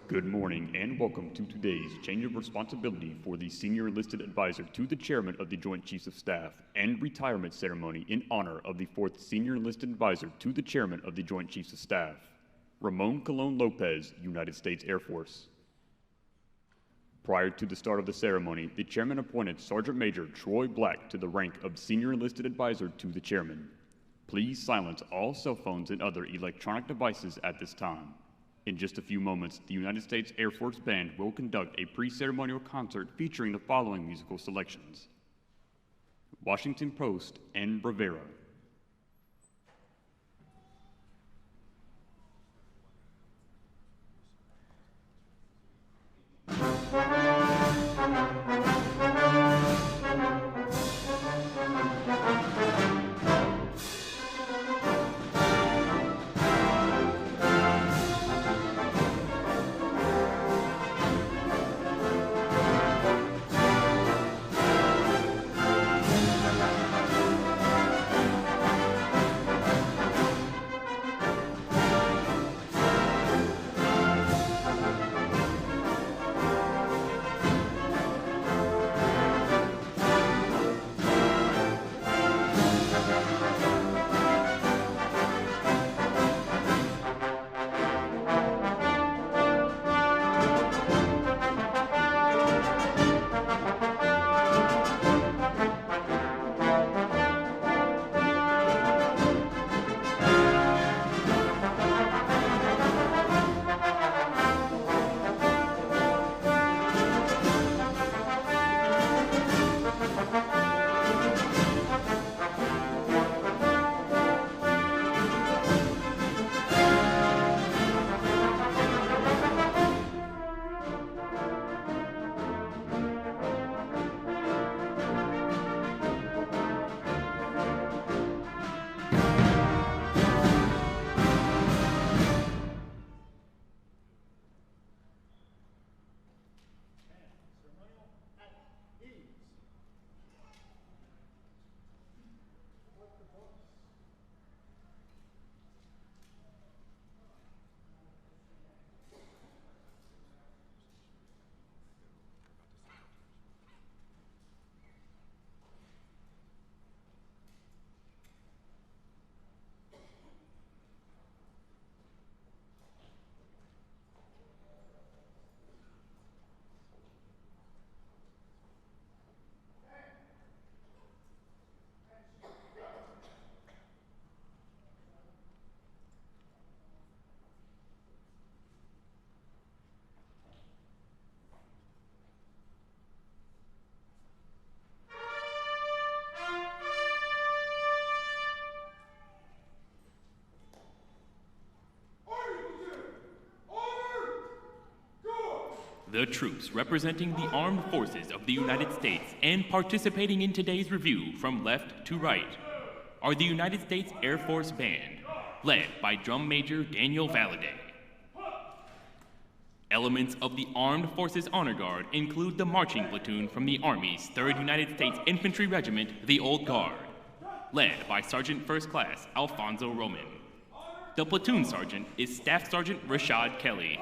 Good morning and welcome to today's change of responsibility for the Senior Enlisted Advisor to the Chairman of the Joint Chiefs of Staff and retirement ceremony in honor of the 4th Senior Enlisted Advisor to the Chairman of the Joint Chiefs of Staff, Ramón Colón-López, United States Air Force. Prior to the start of the ceremony, the Chairman appointed Sergeant Major Troy Black to the rank of Senior Enlisted Advisor to the Chairman. Please silence all cell phones and other electronic devices at this time. In just a few moments, the United States Air Force Band will conduct a pre-ceremonial concert featuring the following musical selections: Washington Post and Bravera. The troops representing the armed forces of the United States and participating in today's review from left to right are the United States Air Force Band, led by Drum Major Daniel Valladay. Elements of the Armed Forces Honor Guard include the marching platoon from the Army's 3rd United States Infantry Regiment, the Old Guard, led by Sergeant First Class Alfonso Roman. The platoon sergeant is Staff Sergeant Rashad Kelly.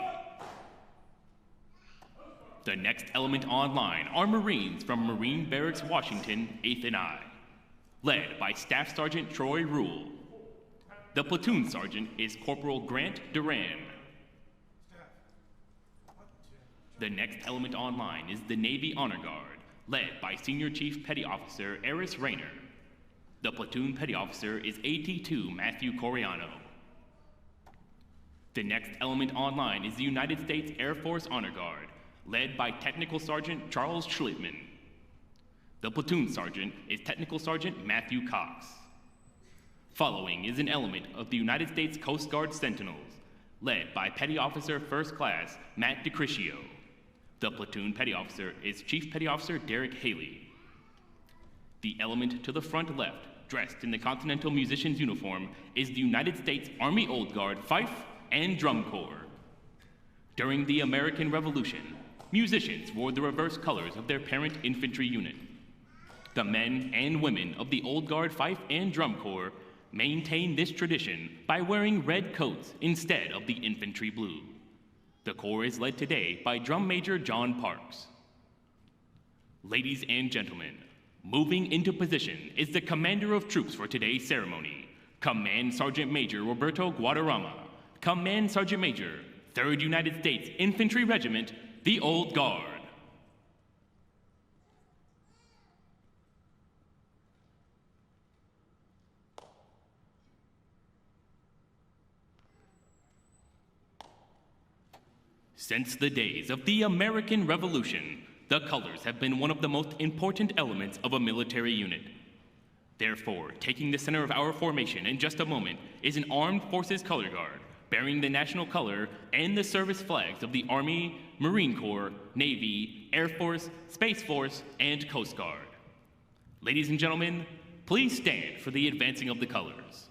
The next element online are Marines from Marine Barracks, Washington, 8th and I, led by Staff Sergeant Troy Rule. The platoon sergeant is Corporal Grant Duran. The next element online is the Navy Honor Guard, led by Senior Chief Petty Officer Eris Rayner. The platoon petty officer is AT-2 Matthew Coriano. The next element online is the United States Air Force Honor Guard, led by Technical Sergeant Charles Schlitman. The platoon sergeant is Technical Sergeant Matthew Cox. Following is an element of the United States Coast Guard Sentinels, led by Petty Officer First Class Matt DeCriscio. The platoon petty officer is Chief Petty Officer Derek Haley. The element to the front left, dressed in the Continental Musician's uniform, is the United States Army Old Guard Fife and Drum Corps. During the American Revolution, musicians wore the reverse colors of their parent infantry unit. The men and women of the Old Guard Fife and Drum Corps maintain this tradition by wearing red coats instead of the infantry blue. The Corps is led today by Drum Major John Parks. Ladies and gentlemen, moving into position is the commander of troops for today's ceremony, Command Sergeant Major Roberto Guadarrama, Command Sergeant Major, 3rd United States Infantry Regiment, the Old Guard. Since the days of the American Revolution, the colors have been one of the most important elements of a military unit. Therefore, taking the center of our formation in just a moment is an Armed Forces Color Guard, bearing the national color and the service flags of the Army, Marine Corps, Navy, Air Force, Space Force, and Coast Guard. Ladies and gentlemen, please stand for the advancing of the colors.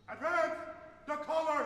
Advance the colors!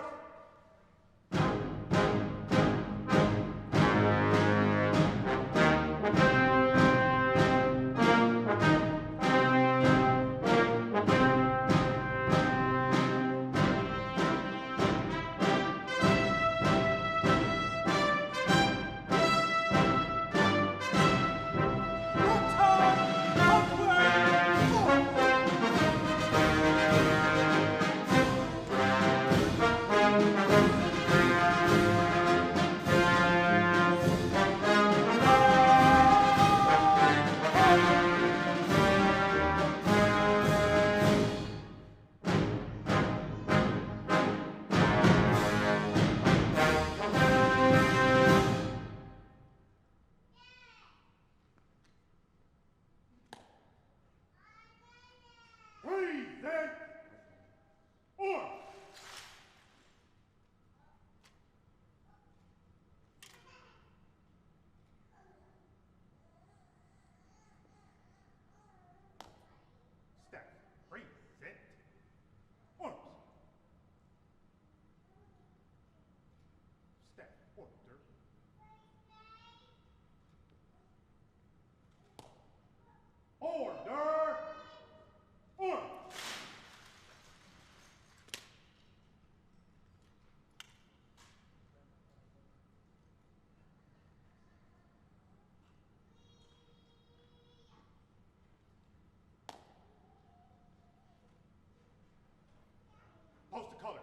Post the colors.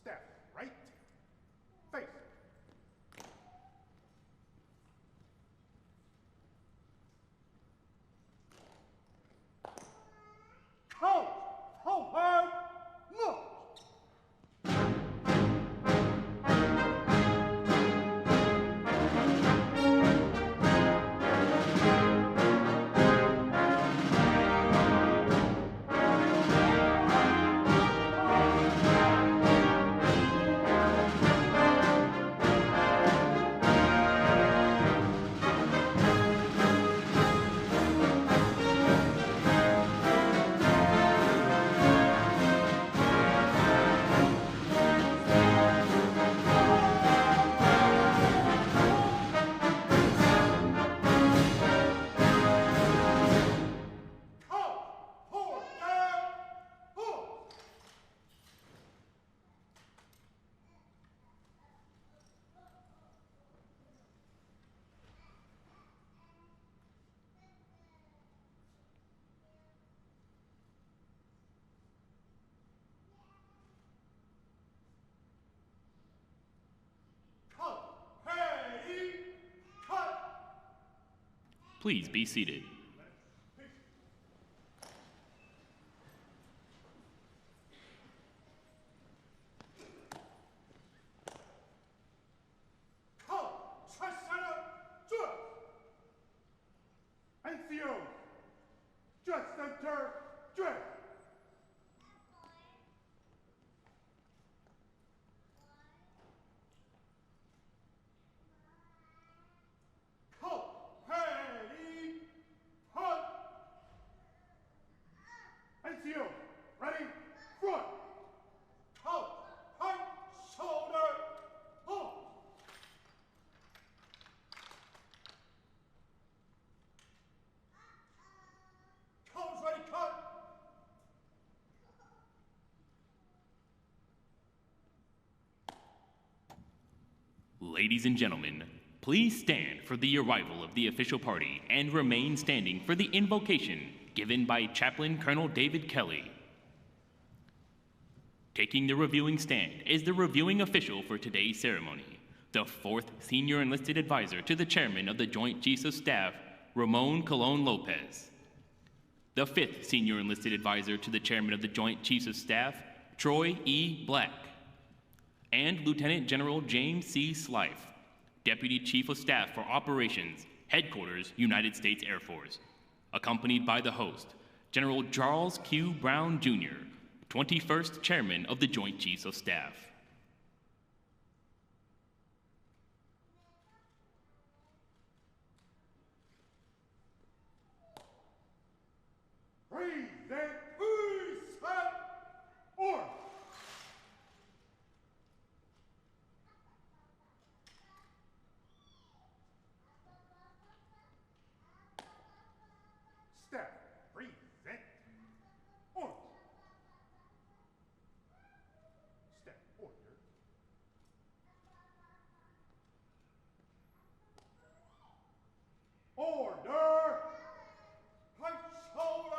Step right. Face. Colors. Forward. Move. Please be seated. Ladies and gentlemen, please stand for the arrival of the official party and remain standing for the invocation given by Chaplain Colonel David Kelly. Taking the reviewing stand is the reviewing official for today's ceremony, the 4th Senior Enlisted Advisor to the Chairman of the Joint Chiefs of Staff, Ramón Colón-López. The 5th Senior Enlisted Advisor to the Chairman of the Joint Chiefs of Staff, Troy E. Black. And Lieutenant General James C. Slife, Deputy Chief of Staff for Operations, Headquarters, United States Air Force, accompanied by the host, General Charles Q. Brown, Jr., 21st Chairman of the Joint Chiefs of Staff. Present peace and order. Staff, present order. Staff, order. Order. Right shoulder.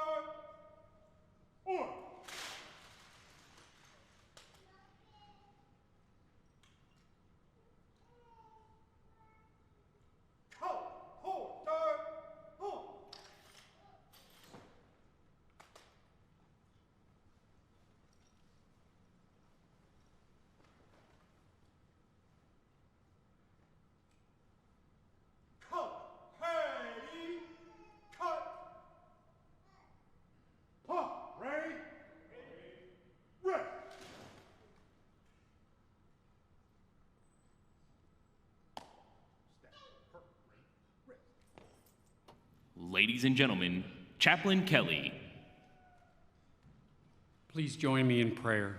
Order. Color. Order. Order. Color. Hey. Cut. Pop. Ray. Red. Ladies and gentlemen, Chaplain Kelly. Please join me in prayer.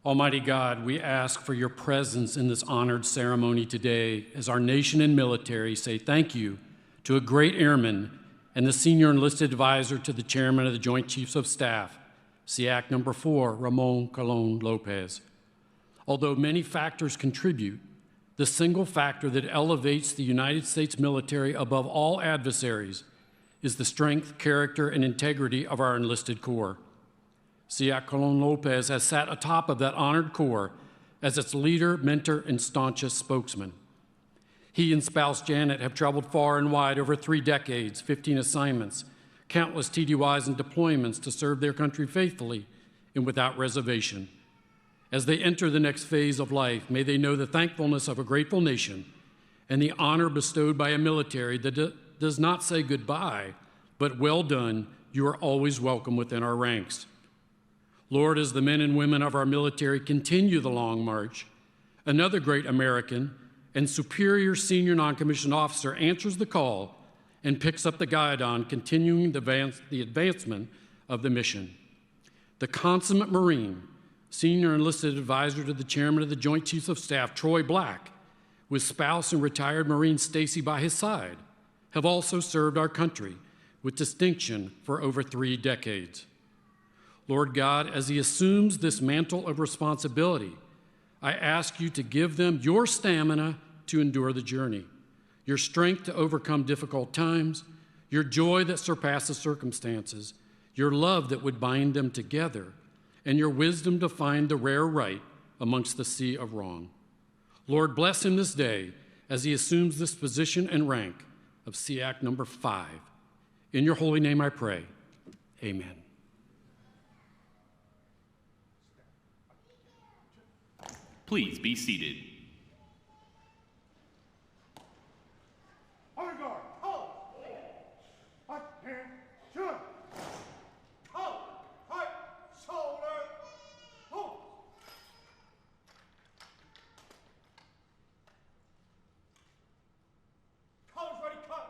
Almighty God, we ask for your presence in this honored ceremony today as our nation and military say thank you to a great airman and the Senior Enlisted Advisor to the Chairman of the Joint Chiefs of Staff, SEAC number 4, Ramón Colón-López. Although many factors contribute, the single factor that elevates the United States military above all adversaries is the strength, character, and integrity of our enlisted corps. SEAC Colón-López has sat atop of that honored corps as its leader, mentor, and staunchest spokesman. He and spouse Janet have traveled far and wide over 3 decades, 15 assignments, countless TDYs and deployments to serve their country faithfully and without reservation. As they enter the next phase of life, may they know the thankfulness of a grateful nation and the honor bestowed by a military that does not say goodbye, but well done, you are always welcome within our ranks. Lord, as the men and women of our military continue the long march, another great American and superior senior non-commissioned officer answers the call and picks up the guidon, continuing the advancement of the mission. The consummate Marine, Senior Enlisted Advisor to the Chairman of the Joint Chiefs of Staff, Troy Black, with spouse and retired Marine Stacy by his side, have also served our country with distinction for over 3 decades. Lord God, as he assumes this mantle of responsibility, I ask you to give them your stamina to endure the journey, your strength to overcome difficult times, your joy that surpasses circumstances, your love that would bind them together, and your wisdom to find the rare right amongst the sea of wrong. Lord, bless him this day as he assumes this position and rank of SEAC number 5. In your holy name I pray, amen. Please be seated. On guard. Hold. Attention. Hold. Right shoulder. Hold. Colors ready. Cut.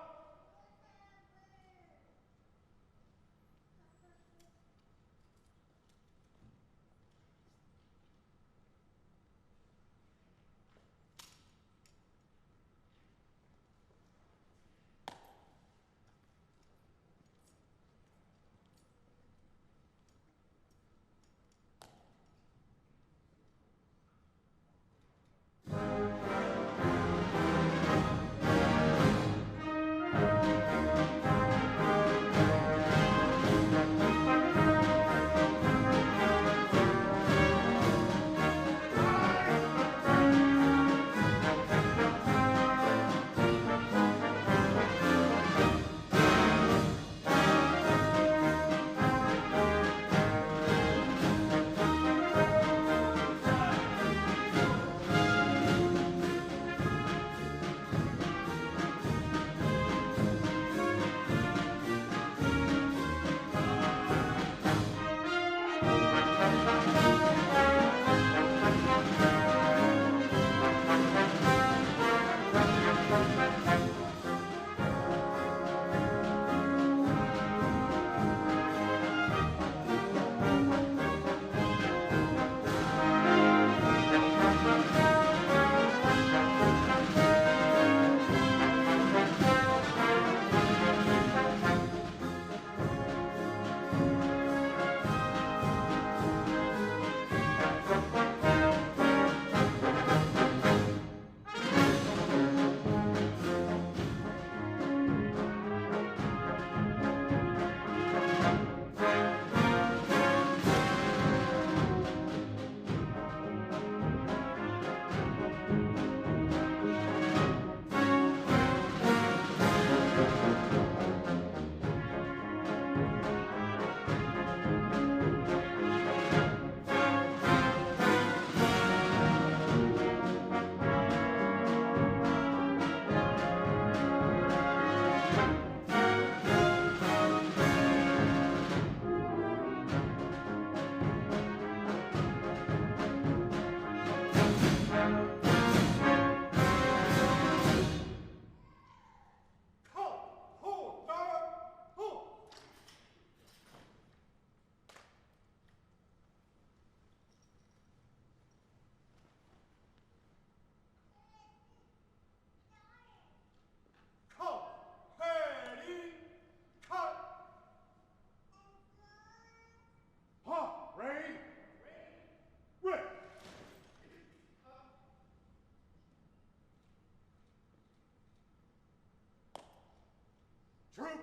Troop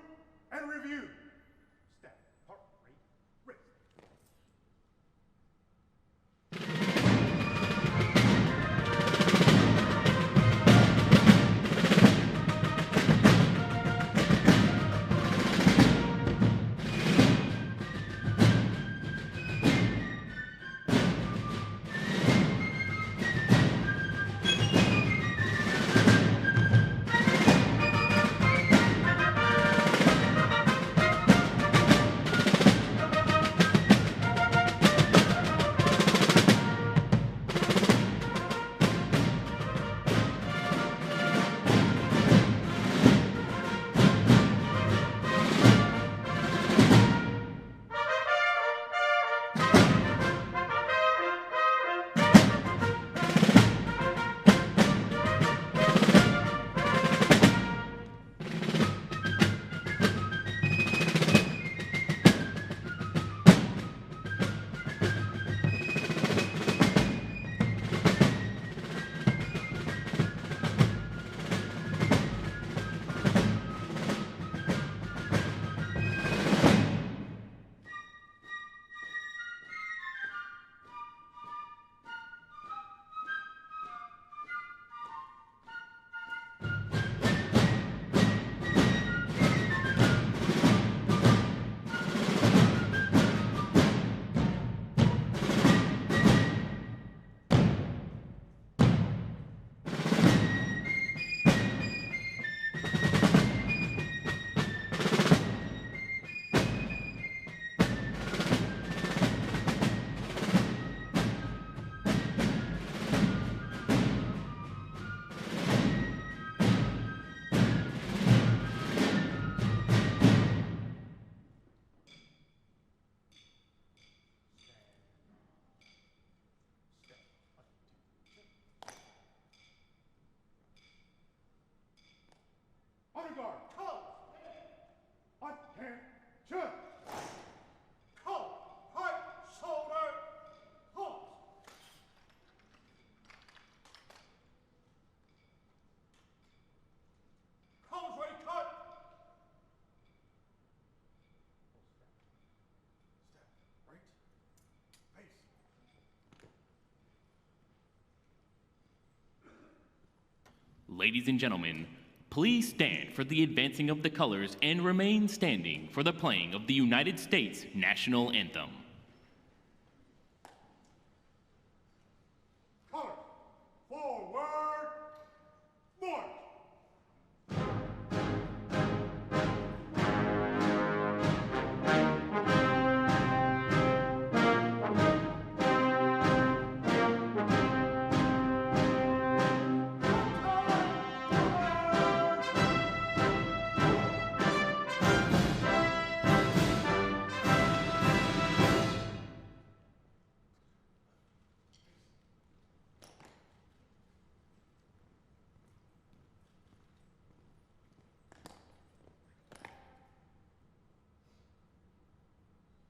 and review. Step, heart rate, wrist. Honor guard, colors. Attention. Color, heart, shoulder, halt. Colors ready, cut. Step, right, face. Ladies and gentlemen, please stand for the advancing of the colors and remain standing for the playing of the United States National Anthem. Colors, forward, march.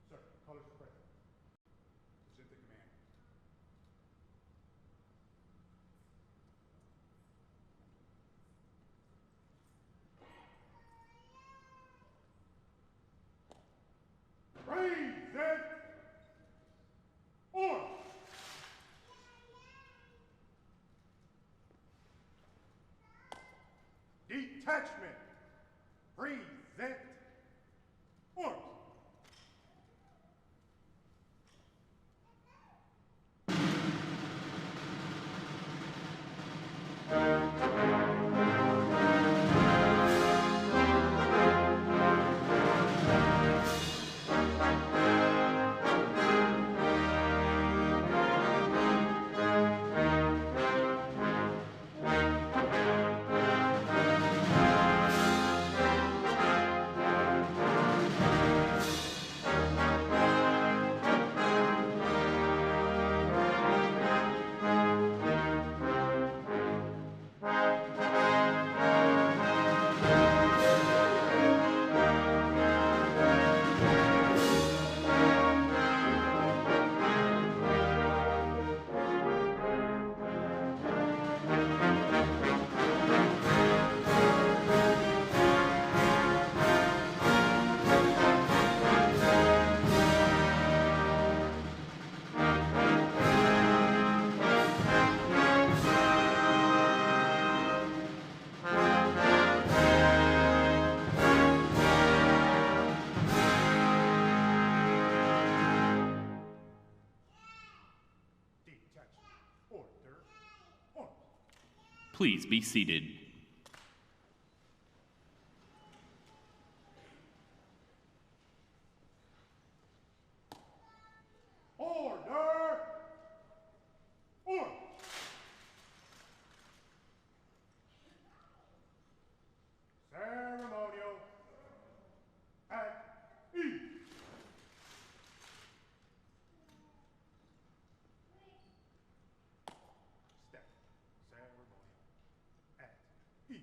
Sir, colors are present. Present the command. Present. On. Detachment. Present. On. Please be seated. Order! Order! Ceremonial at ease. Step. Ceremonial at ease.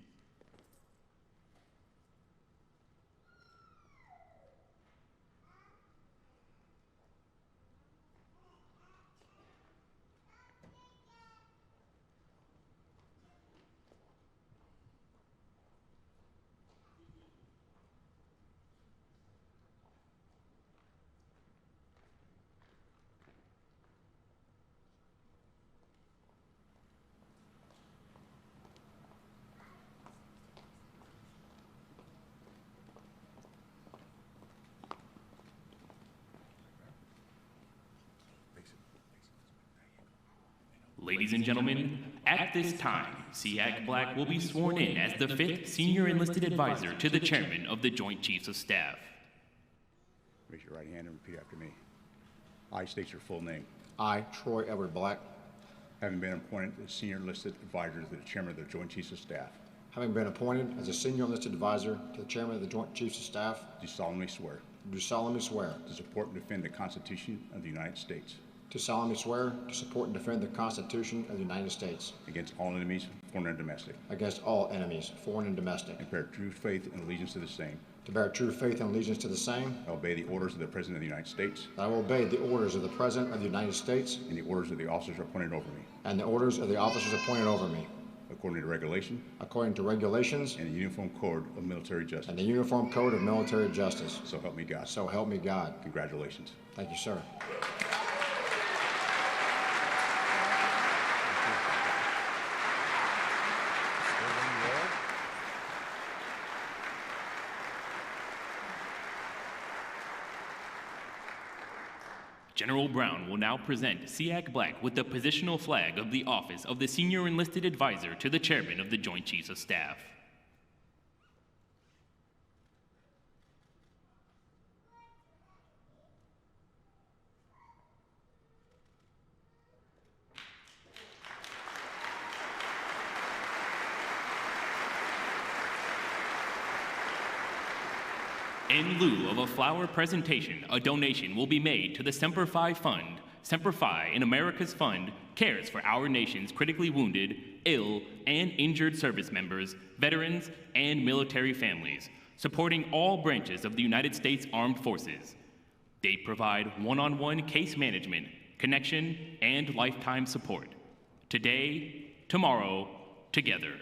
Ladies and gentlemen, at this time, SEAC Black will be sworn in as the 5th Senior Enlisted Advisor to the Chairman of the Joint Chiefs of Staff. Raise your right hand and repeat after me. I state your full name. I, Troy Edward Black, Having been appointed as Senior Enlisted Advisor to the Chairman of the Joint Chiefs of Staff, having been appointed as a Senior Enlisted Advisor to the Chairman of the Joint Chiefs of Staff, do solemnly swear do solemnly swear to support and defend the Constitution of the United States to solemnly swear to support and defend the Constitution of the United States against all enemies, foreign and domestic, against all enemies, foreign and domestic, and bear true faith and allegiance to the same. to bear true faith and allegiance to the same, I obey the orders of the President of the United States that I will obey the orders of the President of the United States and the orders of the officers appointed over me, and the orders of the officers appointed over me, according to regulation according to regulations and the Uniform Code of Military Justice. and the Uniform Code of Military Justice. So help me God. So help me God. Congratulations. Thank you, sir. General Brown will now present SEAC Black with the positional flag of the office of the Senior Enlisted Advisor to the Chairman of the Joint Chiefs of Staff. In lieu of a flower presentation, a donation will be made to the Semper Fi Fund. Semper Fi, in America's fund, cares for our nation's critically wounded, ill, and injured service members, veterans, and military families, supporting all branches of the United States Armed Forces. They provide one-on-one case management, connection, and lifetime support. Today, tomorrow, together.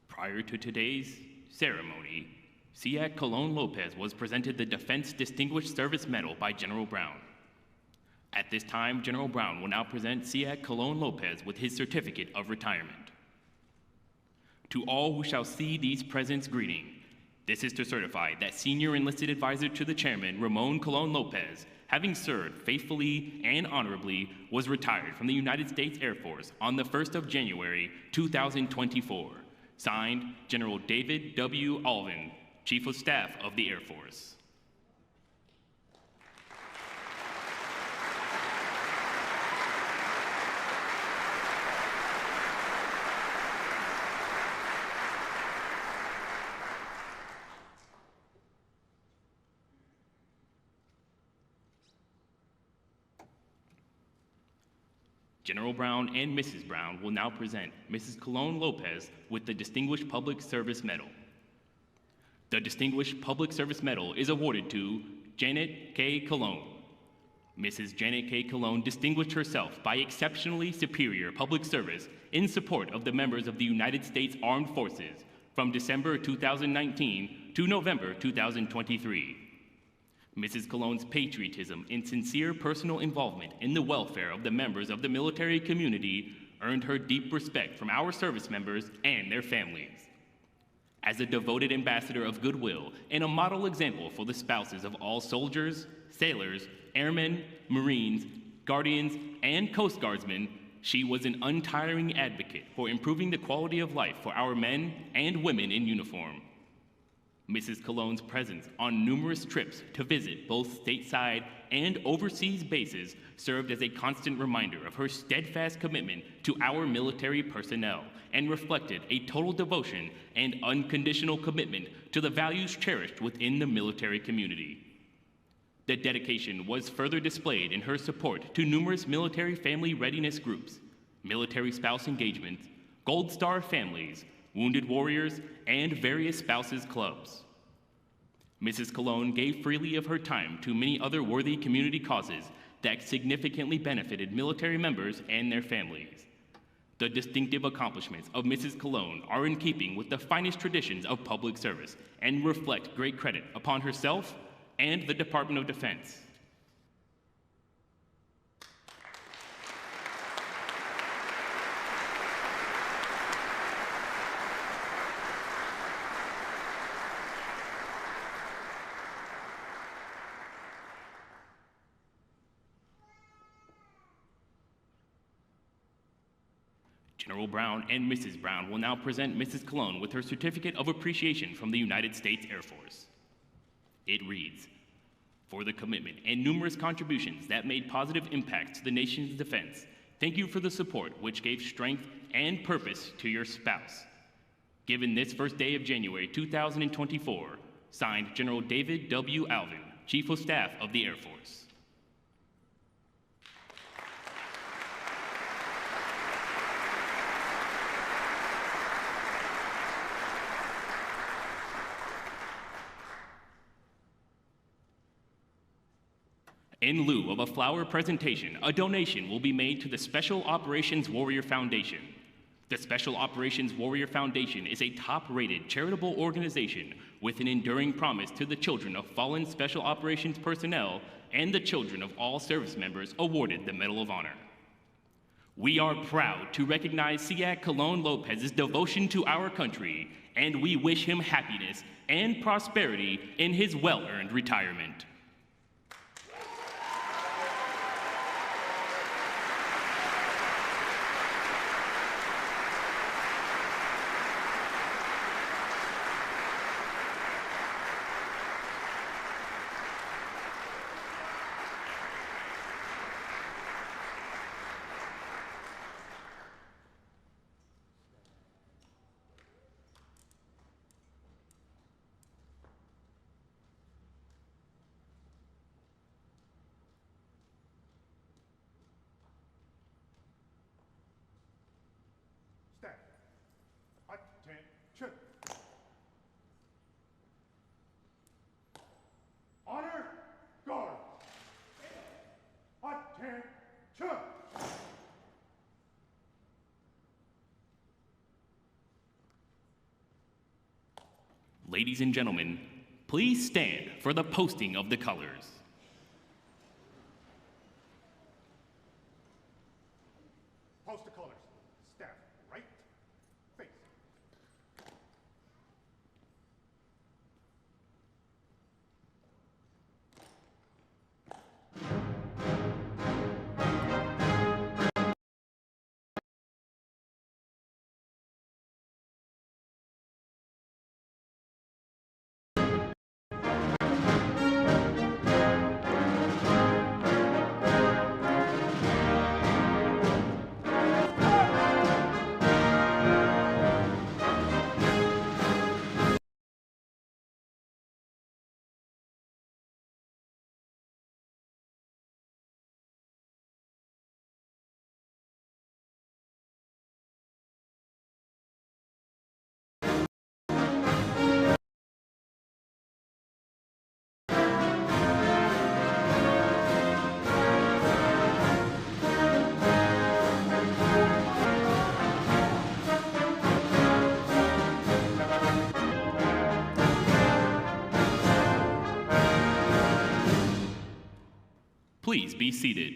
Prior to today's ceremony, SEAC Colón-López was presented the Defense Distinguished Service Medal by General Brown. At this time, General Brown will now present SEAC Colón-López with his certificate of retirement. To all who shall see these presents greeting, this is to certify that Senior Enlisted Advisor to the Chairman, Ramón Colón-López, having served faithfully and honorably, was retired from the United States Air Force on the 1st of January, 2024. Signed, General David W. Alvin, Chief of Staff of the Air Force. General Brown and Mrs. Brown will now present Mrs. Colón-López with the Distinguished Public Service Medal. The Distinguished Public Service Medal is awarded to Janet K. Colón. Mrs. Janet K. Colón distinguished herself by exceptionally superior public service in support of the members of the United States Armed Forces from December 2019 to November 2023. Mrs. Colón's patriotism and sincere personal involvement in the welfare of the members of the military community earned her deep respect from our service members and their families. As a devoted ambassador of goodwill and a model example for the spouses of all soldiers, sailors, airmen, Marines, Guardians, and Coast Guardsmen, she was an untiring advocate for improving the quality of life for our men and women in uniform. Mrs. Colón's presence on numerous trips to visit both stateside and overseas bases served as a constant reminder of her steadfast commitment to our military personnel and reflected a total devotion and unconditional commitment to the values cherished within the military community. The dedication was further displayed in her support to numerous military family readiness groups, military spouse engagements, Gold Star families, Wounded Warriors, and various spouses clubs. Mrs. Colón gave freely of her time to many other worthy community causes that significantly benefited military members and their families. The distinctive accomplishments of Mrs. Colón are in keeping with the finest traditions of public service and reflect great credit upon herself and the Department of Defense. General Brown and Mrs. Brown will now present Mrs. Colón with her Certificate of Appreciation from the United States Air Force. It reads, "For the commitment and numerous contributions that made positive impacts to the nation's defense, thank you for the support which gave strength and purpose to your spouse. Given this first day of January 2024, signed General David W. Alvin, Chief of Staff of the Air Force." In lieu of a flower presentation, a donation will be made to the Special Operations Warrior Foundation. The Special Operations Warrior Foundation is a top-rated charitable organization with an enduring promise to the children of fallen Special Operations personnel and the children of all service members awarded the Medal of Honor. We are proud to recognize SEAC Colón-López's devotion to our country, and we wish him happiness and prosperity in his well-earned retirement. Staff, attention. Honor guard. Attention. Ladies and gentlemen, please stand for the posting of the colors. Post the colors. Staff, right face. Please be seated.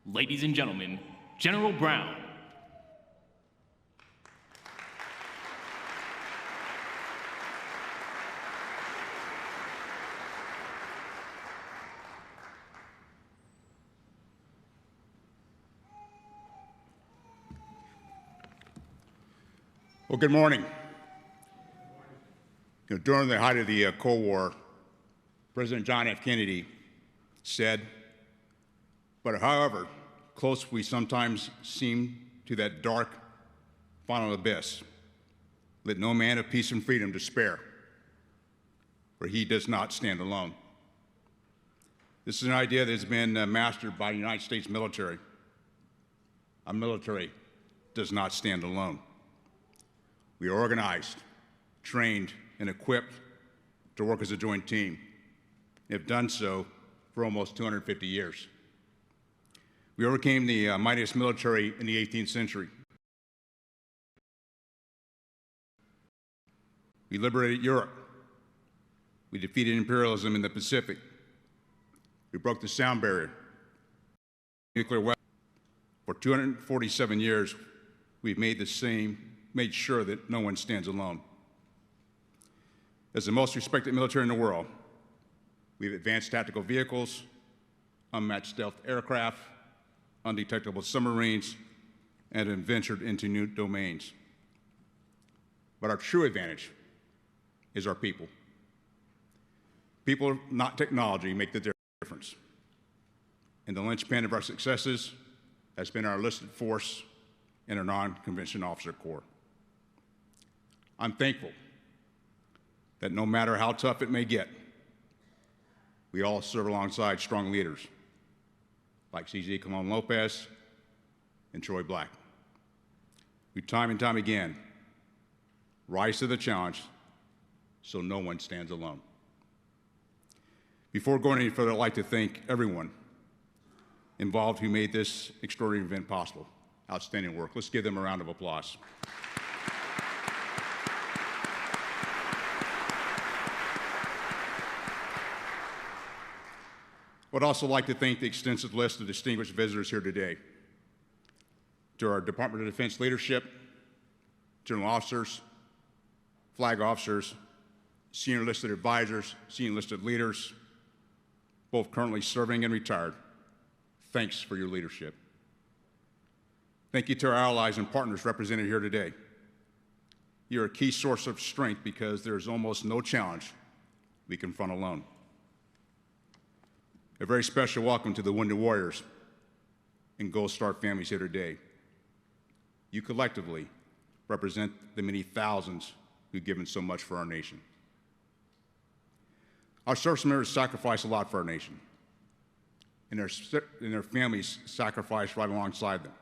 Ladies and gentlemen, General Brown. Well, good morning. During the height of the Cold War, President John F. Kennedy said, "But however close we sometimes seem to that dark final abyss, let no man of peace and freedom despair, for he does not stand alone." This is an idea that has been mastered by the United States military. Our military does not stand alone. We are organized, trained, and equipped to work as a joint team, and have done so for almost 250 years. We overcame the mightiest military in the 18th century. We liberated Europe. We defeated imperialism in the Pacific. We broke the sound barrier, nuclear weapons. For 247 years, we've made sure that no one stands alone. As the most respected military in the world, we have advanced tactical vehicles, unmatched stealth aircraft, undetectable submarines, and have ventured into new domains. But our true advantage is our people. People, not technology, make the difference. And the linchpin of our successes has been our enlisted force and our non-commissioned officer corps. I'm thankful that no matter how tough it may get, we all serve alongside strong leaders like CZ Colón-López and Troy Black, who time and time again rise to the challenge so no one stands alone. Before going any further, I'd like to thank everyone involved who made this extraordinary event possible. Outstanding work. Let's give them a round of applause. I would also like to thank the extensive list of distinguished visitors here today. To our Department of Defense leadership, general officers, flag officers, senior enlisted advisors, senior enlisted leaders, both currently serving and retired, thanks for your leadership. Thank you to our allies and partners represented here today. You're a key source of strength because there's almost no challenge we confront alone. A very special welcome to the Wounded Warriors and Gold Star families here today. You collectively represent the many thousands who've given so much for our nation. Our service members sacrifice a lot for our nation, and their families sacrifice right alongside them.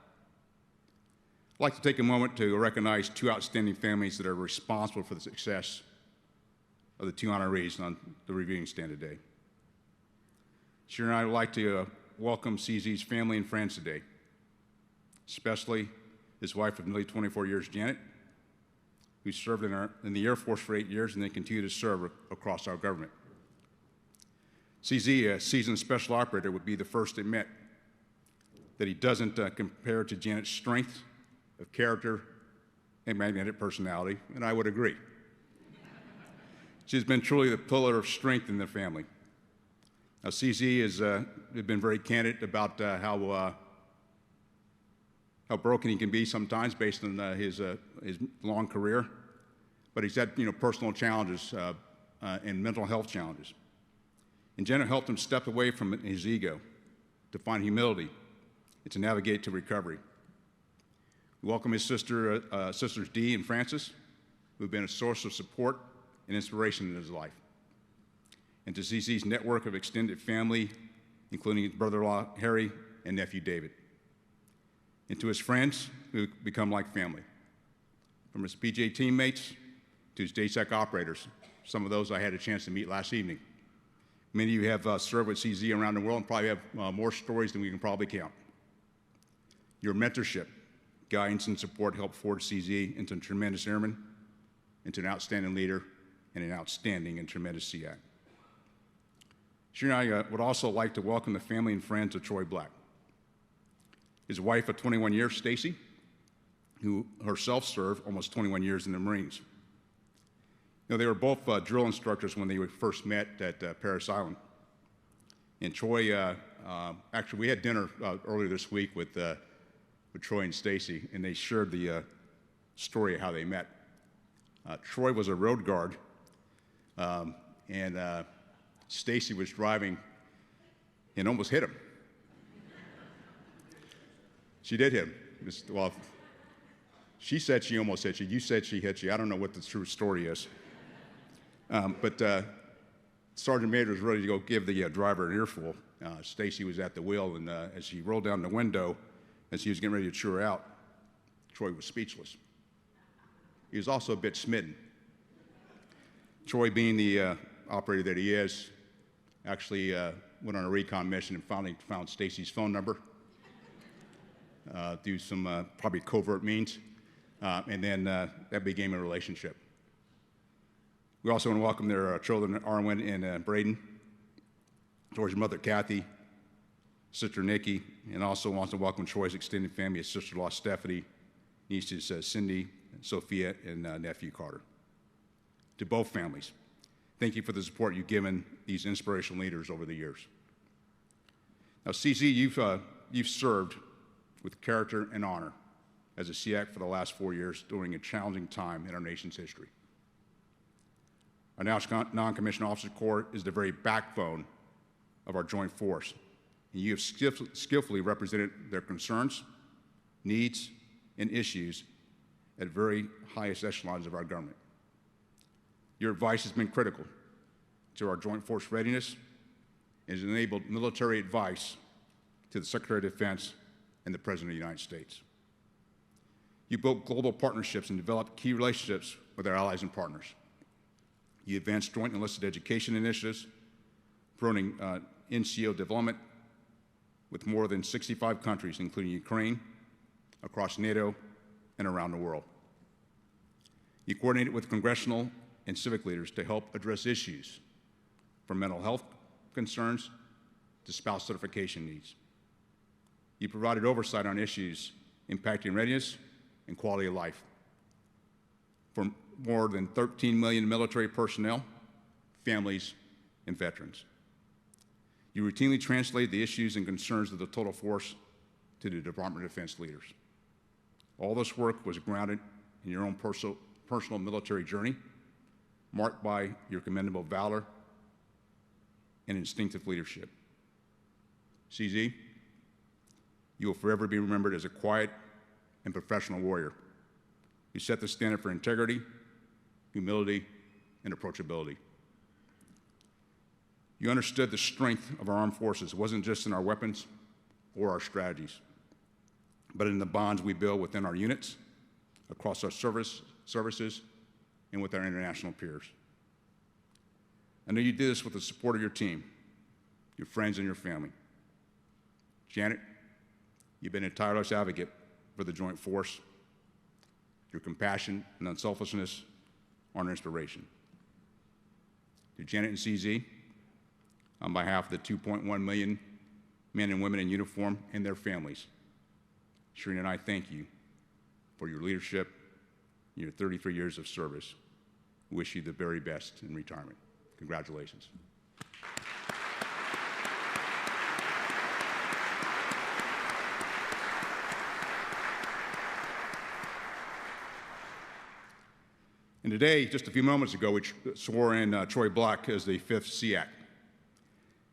I'd like to take a moment to recognize two outstanding families that are responsible for the success of the two honorees on the reviewing stand today. Sharon and I would like to welcome CZ's family and friends today, especially his wife of nearly 24 years, Janet, who served in the Air Force for 8 years and then continued to serve across our government. CZ, a seasoned special operator, would be the first to admit that he doesn't compare to Janet's strength of character and magnetic personality, and I would agree. She's been truly the pillar of strength in the family. Now, CZ has been very candid about how broken he can be sometimes based on his long career, but he's had personal challenges and mental health challenges. And Janet helped him step away from his ego to find humility and to navigate to recovery. We welcome his sisters Dee and Frances, who have been a source of support and inspiration in his life. And to CC's network of extended family, including his brother-in-law Harry and nephew David. And to his friends who become like family. From his PJ teammates to his JSAC operators, some of those I had a chance to meet last evening. Many of you have served with CZ around the world and probably have more stories than we can probably count. Your mentorship, guidance, and support helped forge CZ into a tremendous airman, into an outstanding leader, and an outstanding and tremendous SEAC. Sherry and I would also like to welcome the family and friends of Troy Black. His wife of 21 years, Stacy, who herself served almost 21 years in the Marines. You know, they were both drill instructors when they first met at Parris Island. And Troy, actually, we had dinner earlier this week with Troy and Stacy, and they shared the story of how they met. Troy was a road guard, and Stacy was driving and almost hit him. She did hit him. Well, she said she almost hit you. You said she hit you. I don't know what the true story is. But Sergeant Major was ready to go give the driver an earful. Stacy was at the wheel, and as he rolled down the window, as he was getting ready to chew her out, Troy was speechless. He was also a bit smitten. Troy, being the operator that he is, actually went on a recon mission and finally found Stacy's phone number through some probably covert means, and then that became a relationship. We also want to welcome their children, Arwen and Braden, Troy's mother, Kathy, sister, Nikki, and also wants to welcome Troy's extended family, his sister-in-law, Stephanie, nieces, Cindy, Sophia, and nephew, Carter. To both families, thank you for the support you've given these inspirational leaders over the years. Now, CZ, you've served with character and honor as a SEAC for the last 4 years during a challenging time in our nation's history. Our National Non-Commissioned Officer Corps is the very backbone of our joint force, and you have skillfully represented their concerns, needs, and issues at very highest echelons of our government. Your advice has been critical to our joint force readiness and has enabled military advice to the Secretary of Defense and the President of the United States. You built global partnerships and developed key relationships with our allies and partners. You advanced joint enlisted education initiatives, promoting NCO development with more than 65 countries, including Ukraine, across NATO, and around the world. You coordinated with congressional and civic leaders to help address issues from mental health concerns to spouse certification needs. You provided oversight on issues impacting readiness and quality of life for more than 13 million military personnel, families, and veterans. You routinely translate the issues and concerns of the total force to the Department of Defense leaders. All this work was grounded in your own personal military journey, marked by your commendable valor and instinctive leadership. CZ, you will forever be remembered as a quiet and professional warrior. You set the standard for integrity, humility, and approachability. You understood the strength of our armed forces wasn't just in our weapons or our strategies, but in the bonds we build within our units, across our services, and with our international peers. I know you did this with the support of your team, your friends, and your family. Janet, you've been a tireless advocate for the joint force. Your compassion and unselfishness are an inspiration. To Janet and CZ, on behalf of the 2.1 million men and women in uniform and their families, Shereen and I thank you for your leadership and your 33 years of service. We wish you the very best in retirement. Congratulations. And today, just a few moments ago, we swore in Troy Black as the 5th SEAC.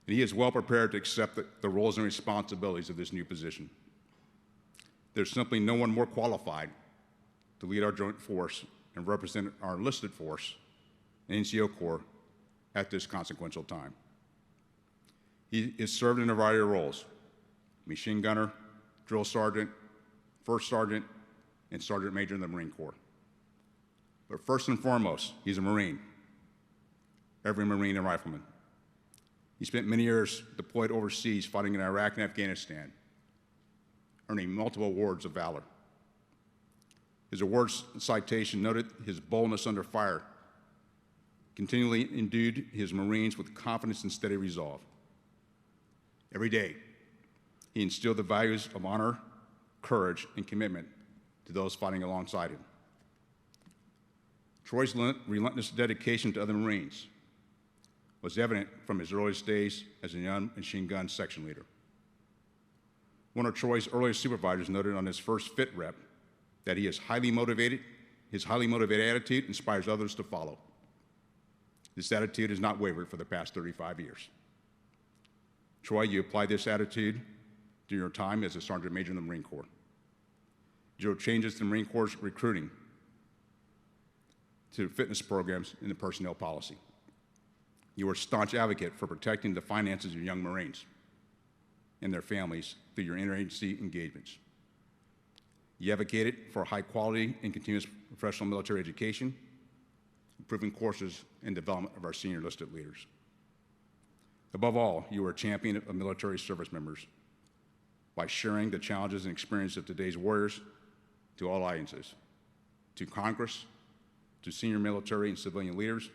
And he is well prepared to accept the roles and responsibilities of this new position. There's simply no one more qualified to lead our joint force and represent our enlisted force and NCO Corps at this consequential time. He has served in a variety of roles: machine gunner, drill sergeant, first sergeant, and sergeant major in the Marine Corps. But first and foremost, he's a Marine, every Marine and rifleman. He spent many years deployed overseas fighting in Iraq and Afghanistan, earning multiple awards of valor. His awards citation noted his boldness under fire, continually endued his Marines with confidence and steady resolve. Every day, he instilled the values of honor, courage, and commitment to those fighting alongside him. Troy's relentless dedication to other Marines was evident from his earliest days as a young machine gun section leader. One of Troy's earliest supervisors noted on his first fit rep that he is highly motivated. His highly motivated attitude inspires others to follow. This attitude has not wavered for the past 35 years. Troy, you applied this attitude during your time as a Sergeant Major in the Marine Corps. You drove changes to the Marine Corps' recruiting, to fitness programs, and the personnel policy. You were a staunch advocate for protecting the finances of young Marines and their families through your interagency engagements. You advocated for high quality and continuous professional military education, improving courses and development of our senior enlisted leaders. Above all, you were a champion of military service members by sharing the challenges and experiences of today's warriors to all audiences, to Congress, to senior military and civilian leaders,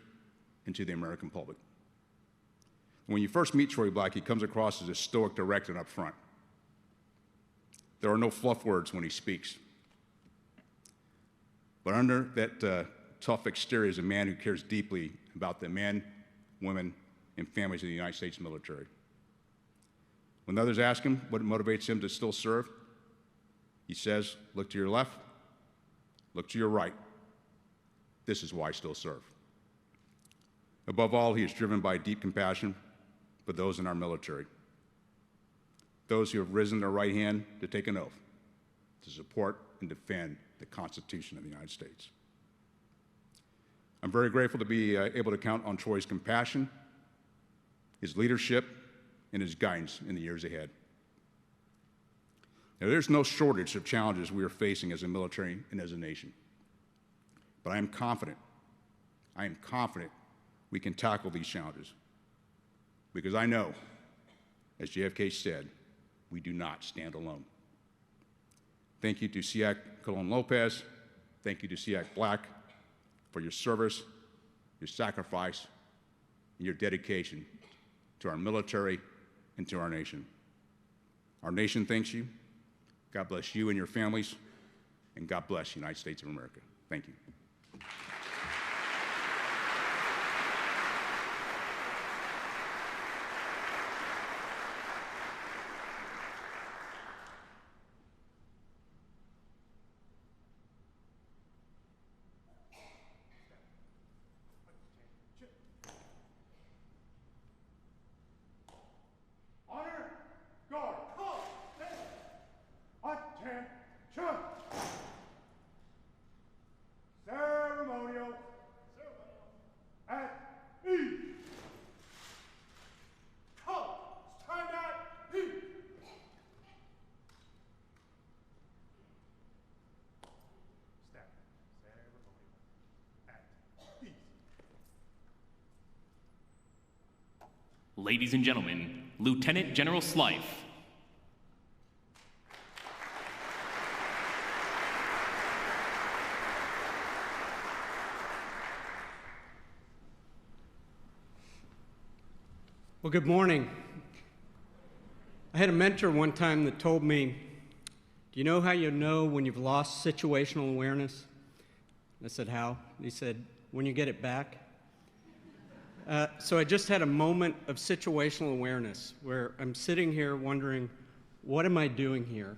and to the American public. When you first meet Troy Black, he comes across as a stoic, direct, and upfront. There are no fluff words when he speaks. But under that tough exterior is a man who cares deeply about the men, women, and families of the United States military. When others ask him what motivates him to still serve, he says, look to your left, look to your right. This is why I still serve. Above all, he is driven by deep compassion for those in our military, those who have risen their right hand to take an oath to support and defend the Constitution of the United States. I'm very grateful to be able to count on Troy's compassion, his leadership, and his guidance in the years ahead. Now, there's no shortage of challenges we are facing as a military and as a nation. But I am confident we can tackle these challenges, because I know, as JFK said, we do not stand alone. Thank you to SEAC Colón-López, thank you to SEAC Black for your service, your sacrifice, and your dedication to our military and to our nation. Our nation thanks you. God bless you and your families, and God bless the United States of America. Thank you. Honor, guard, attention. Ceremonial at ease. Stand at ease. Stand. Ceremonial at ease. Ladies and gentlemen, Lieutenant General Slife. Well, good morning. I had a mentor one time that told me, do you know how you know when you've lost situational awareness? I said, how? He said, when you get it back. So I just had a moment of situational awareness where I'm sitting here wondering, what am I doing here?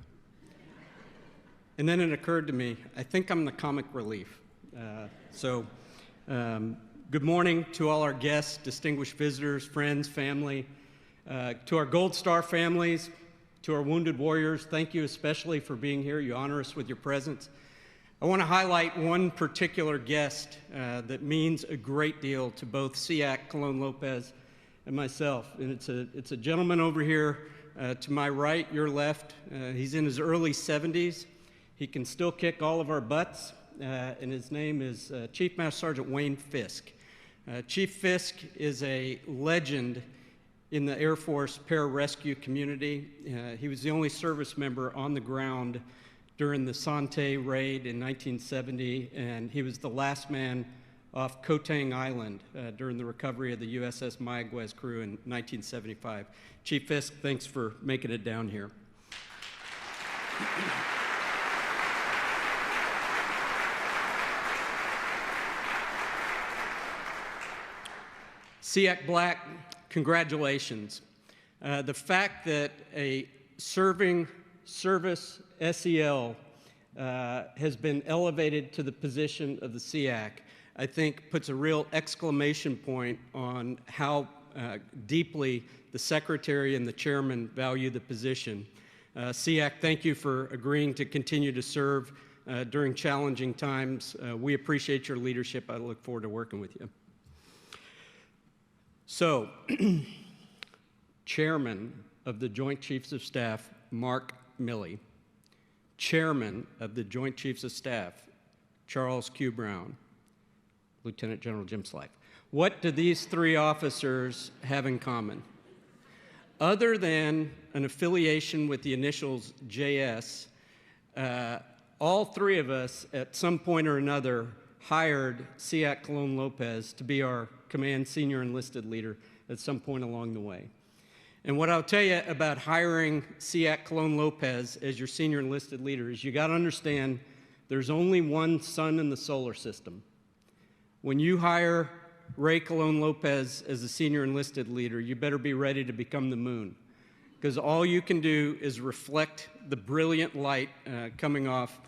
And then it occurred to me, I think I'm the comic relief. So Good morning to all our guests, distinguished visitors, friends, family, to our Gold Star families, to our wounded warriors. Thank you especially for being here. You honor us with your presence. I want to highlight one particular guest that means a great deal to both SEAC, Colón-López, and myself. And it's a gentleman over here to my right, your left. He's in his early 70s. He can still kick all of our butts, and his name is Chief Master Sergeant Wayne Fisk. Chief Fisk is a legend in the Air Force pararescue community. He was the only service member on the ground during the Sante raid in 1970, and he was the last man off Koh Tang Island during the recovery of the USS Mayaguez crew in 1975. Chief Fisk, thanks for making it down here. SEAC Black, congratulations. The fact that a service SEL has been elevated to the position of the SEAC, I think puts a real exclamation point on how deeply the Secretary and the Chairman value the position. SEAC, thank you for agreeing to continue to serve during challenging times. We appreciate your leadership. I look forward to working with you. So, Chairman of the Joint Chiefs of Staff, Mark Milley. Chairman of the Joint Chiefs of Staff, Charles Q. Brown. Lieutenant General Jim Slife. What do these three officers have in common? Other than an affiliation with the initials JS, all three of us at some point or another hired SEAC Colón-López to be our command senior enlisted leader at some point along the way. And what I'll tell you about hiring SEAC Colón-López as your senior enlisted leader is you got to understand there's only one sun in the solar system. When you hire Ray Colón-López as a senior enlisted leader, you better be ready to become the moon, because all you can do is reflect the brilliant light coming off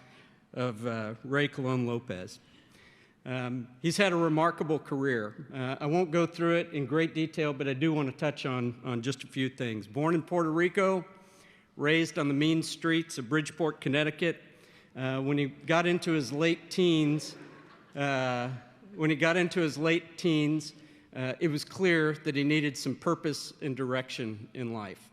of Ray Colón-López. He's had a remarkable career. I won't go through it in great detail, but I do want to touch on just a few things. Born in Puerto Rico, raised on the mean streets of Bridgeport, Connecticut. When he got into his late teens, it was clear that he needed some purpose and direction in life.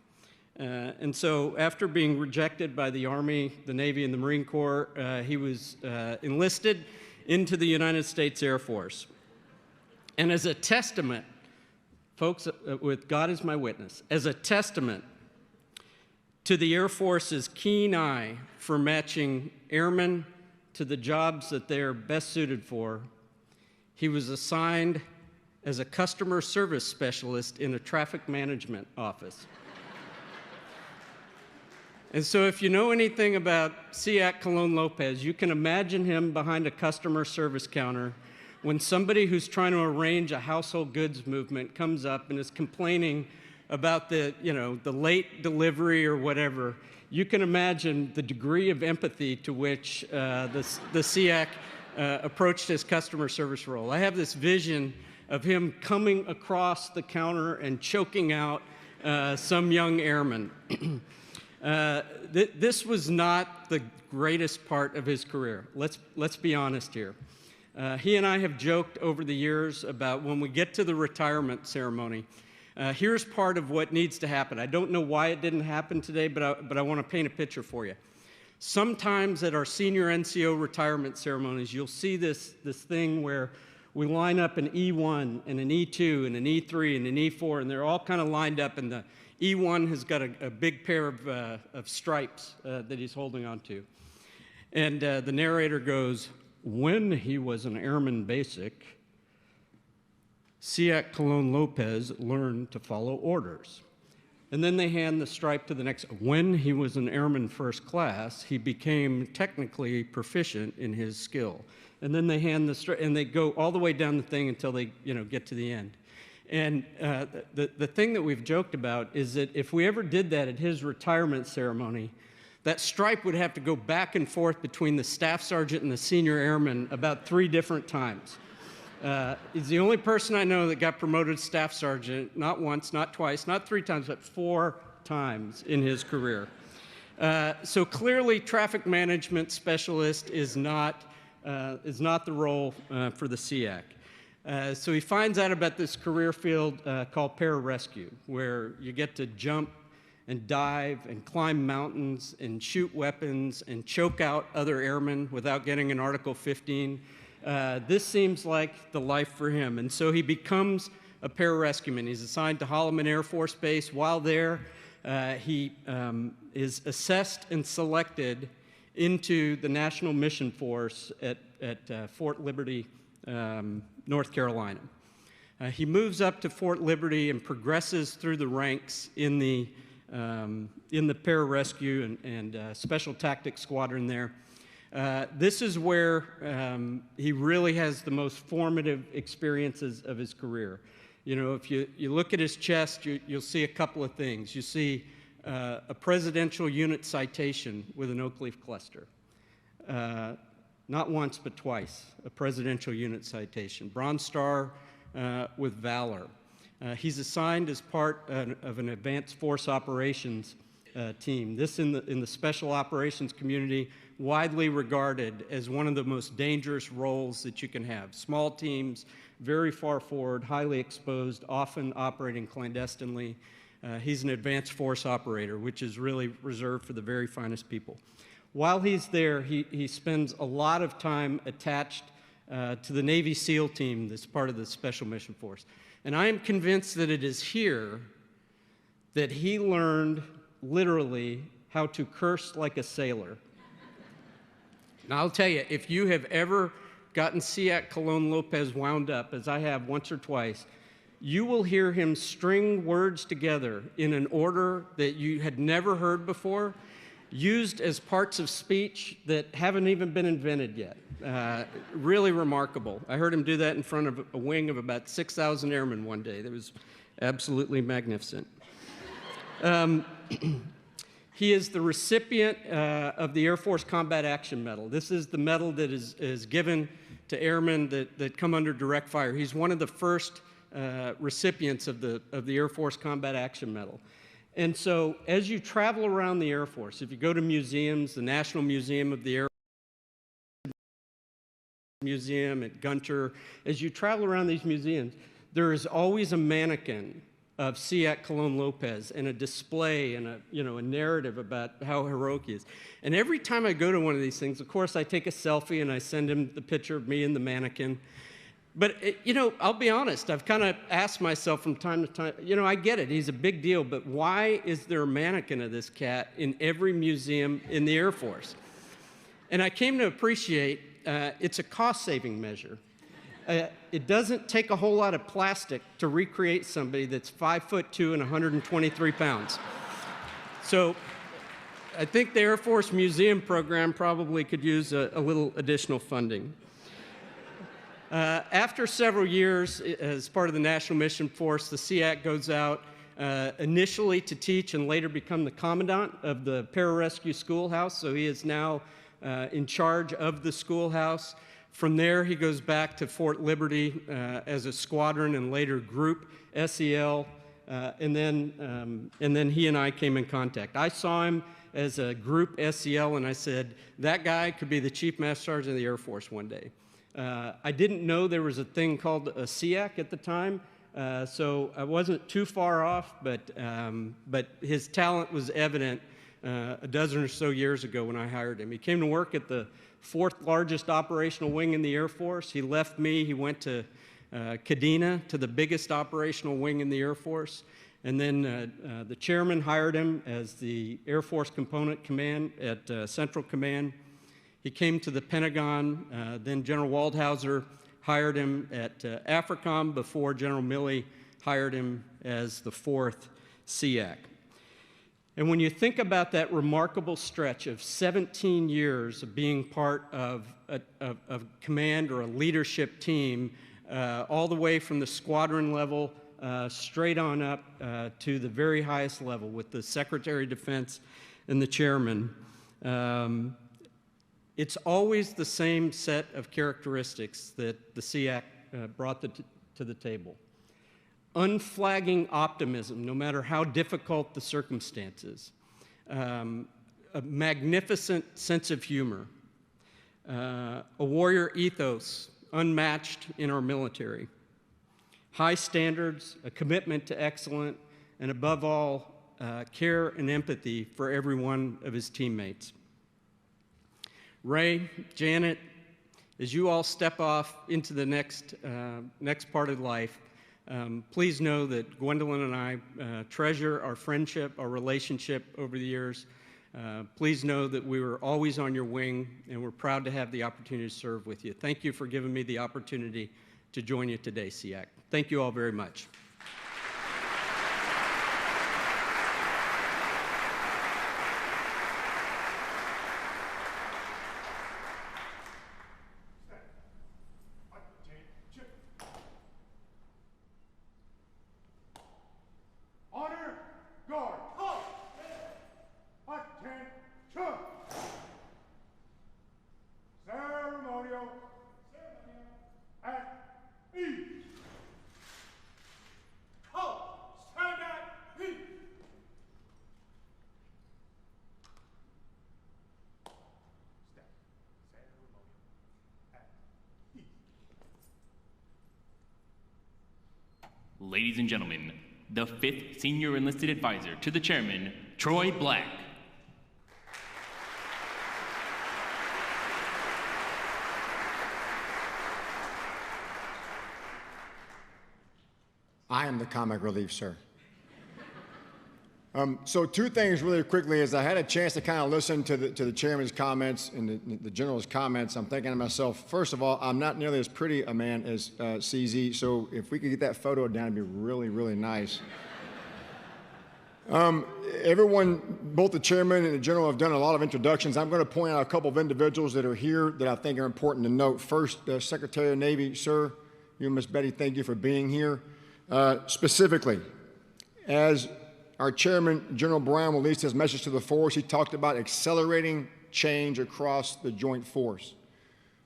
And so after being rejected by the Army, the Navy, and the Marine Corps, he was enlisted into the United States Air Force. And as a testament, folks, with God as my witness, as a testament to the Air Force's keen eye for matching airmen to the jobs that they're best suited for, he was assigned as a customer service specialist in a traffic management office. And so if you know anything about SEAC Colón-López, you can imagine him behind a customer service counter when somebody who's trying to arrange a household goods movement comes up and is complaining about the late delivery or whatever. You can imagine the degree of empathy to which the SEAC approached his customer service role. I have this vision of him coming across the counter and choking out some young airman. This was not the greatest part of his career. Let's be honest here. He and I have joked over the years about when we get to the retirement ceremony, here's part of what needs to happen. I don't know why it didn't happen today, but I want to paint a picture for you. Sometimes at our senior NCO retirement ceremonies, you'll see this thing where we line up an E1 and an E2 and an E3 and an E4, and they're all kind of lined up, and the E1 has got a big pair of stripes that he's holding on to. And the narrator goes, when he was an airman basic, SEAC Colón-López learned to follow orders. And then they hand the stripe to the next. When he was an airman first class, he became technically proficient in his skill. And then they hand the stripe, and they go all the way down the thing until they get to the end. And the thing that we've joked about is that if we ever did that at his retirement ceremony, that stripe would have to go back and forth between the staff sergeant and the senior airman about 3 different times. He's the only person I know that got promoted staff sergeant, not once, not twice, not 3 times, but 4 times in his career. So clearly, traffic management specialist is not the role for the SEAC. So he finds out about this career field called pararescue, where you get to jump and dive and climb mountains and shoot weapons and choke out other airmen without getting an Article 15. This seems like the life for him. And so he becomes a pararescueman. He's assigned to Holloman Air Force Base. While there, he is assessed and selected into the National Mission Force at Fort Liberty, North Carolina. He moves up to Fort Liberty and progresses through the ranks in the pararescue and Special Tactics Squadron there. This is where he really has the most formative experiences of his career. You know, if you look at his chest, you'll see a couple of things. You see a presidential unit citation with an oak leaf cluster. Not once, but twice, a presidential unit citation. Bronze Star with Valor. He's assigned as part of an advanced force operations team. This in the special operations community, widely regarded as one of the most dangerous roles that you can have. Small teams, very far forward, highly exposed, often operating clandestinely. He's an advanced force operator, which is really reserved for the very finest people. While he's there, he spends a lot of time attached to the Navy SEAL team that's part of the Special Mission Force. And I am convinced that it is here that he learned, literally, how to curse like a sailor. Now, I'll tell you, if you have ever gotten SEAC Colón-López wound up, as I have once or twice, you will hear him string words together in an order that you had never heard before, used as parts of speech that haven't even been invented yet. Really remarkable. I heard him do that in front of a wing of about 6,000 airmen one day. That was absolutely magnificent. He is the recipient of the Air Force Combat Action Medal. This is the medal that is given to airmen that come under direct fire. He's one of the first recipients of the Air Force Combat Action Medal. And so as you travel around the Air Force, if you go to museums, the National Museum of the Air Museum at Gunter, as you travel around these museums, there is always a mannequin of SEAC Colón-López and a display and a narrative about how heroic he is. And every time I go to one of these things, of course, I take a selfie and I send him the picture of me and the mannequin. But, I'll be honest, I've kind of asked myself from time to time, I get it, he's a big deal, but why is there a mannequin of this cat in every museum in the Air Force? And I came to appreciate it's a cost-saving measure. It doesn't take a whole lot of plastic to recreate somebody that's 5'2" and 123 pounds. So I think the Air Force Museum program probably could use a little additional funding. After several years as part of the National Mission Force, the SEAC goes out initially to teach and later become the commandant of the pararescue schoolhouse. So he is now in charge of the schoolhouse. From there, he goes back to Fort Liberty as a squadron and later group SEL, and then he and I came in contact. I saw him as a group SEL, and I said, that guy could be the Chief Master Sergeant of the Air Force one day. I didn't know there was a thing called a SEAC at the time, so I wasn't too far off, but his talent was evident a dozen or so years ago when I hired him. He came to work at the 4th largest operational wing in the Air Force. He left me, he went to Kadena, to the biggest operational wing in the Air Force, and then the chairman hired him as the Air Force Component Command at Central Command. He came to the Pentagon, then General Waldhauser hired him at AFRICOM before General Milley hired him as the 4th SEAC. And when you think about that remarkable stretch of 17 years of being part of a command or a leadership team, all the way from the squadron level straight on up to the very highest level with the Secretary of Defense and the chairman, it's always the same set of characteristics that the SEAC brought to the table. Unflagging optimism, no matter how difficult the circumstances. A magnificent sense of humor. A warrior ethos, unmatched in our military. High standards, a commitment to excellence, and above all, care and empathy for every one of his teammates. Ray, Janet, as you all step off into the next part of life, please know that Gwendolyn and I treasure our friendship, our relationship over the years. Please know that we were always on your wing, and we're proud to have the opportunity to serve with you. Thank you for giving me the opportunity to join you today, SEAC. Thank you all very much. Honor, guard, attention. Ceremonial at ease. Stand at ease. Ladies and gentlemen, the 5th Senior Enlisted Advisor to the Chairman, Troy Black. I am the comic relief, sir. So two things really quickly. As I had a chance to kind of listen to the chairman's comments and the general's comments, I'm thinking to myself, first of all, I'm not nearly as pretty a man as CZ, so if we could get that photo down, it'd be really, really nice. Everyone, both the chairman and the general, have done a lot of introductions. I'm going to point out a couple of individuals that are here that I think are important to note. First, Secretary of Navy, sir, you and Miss Betty, thank you for being here. Specifically, as our chairman, General Brown, released his message to the force, he talked about accelerating change across the joint force.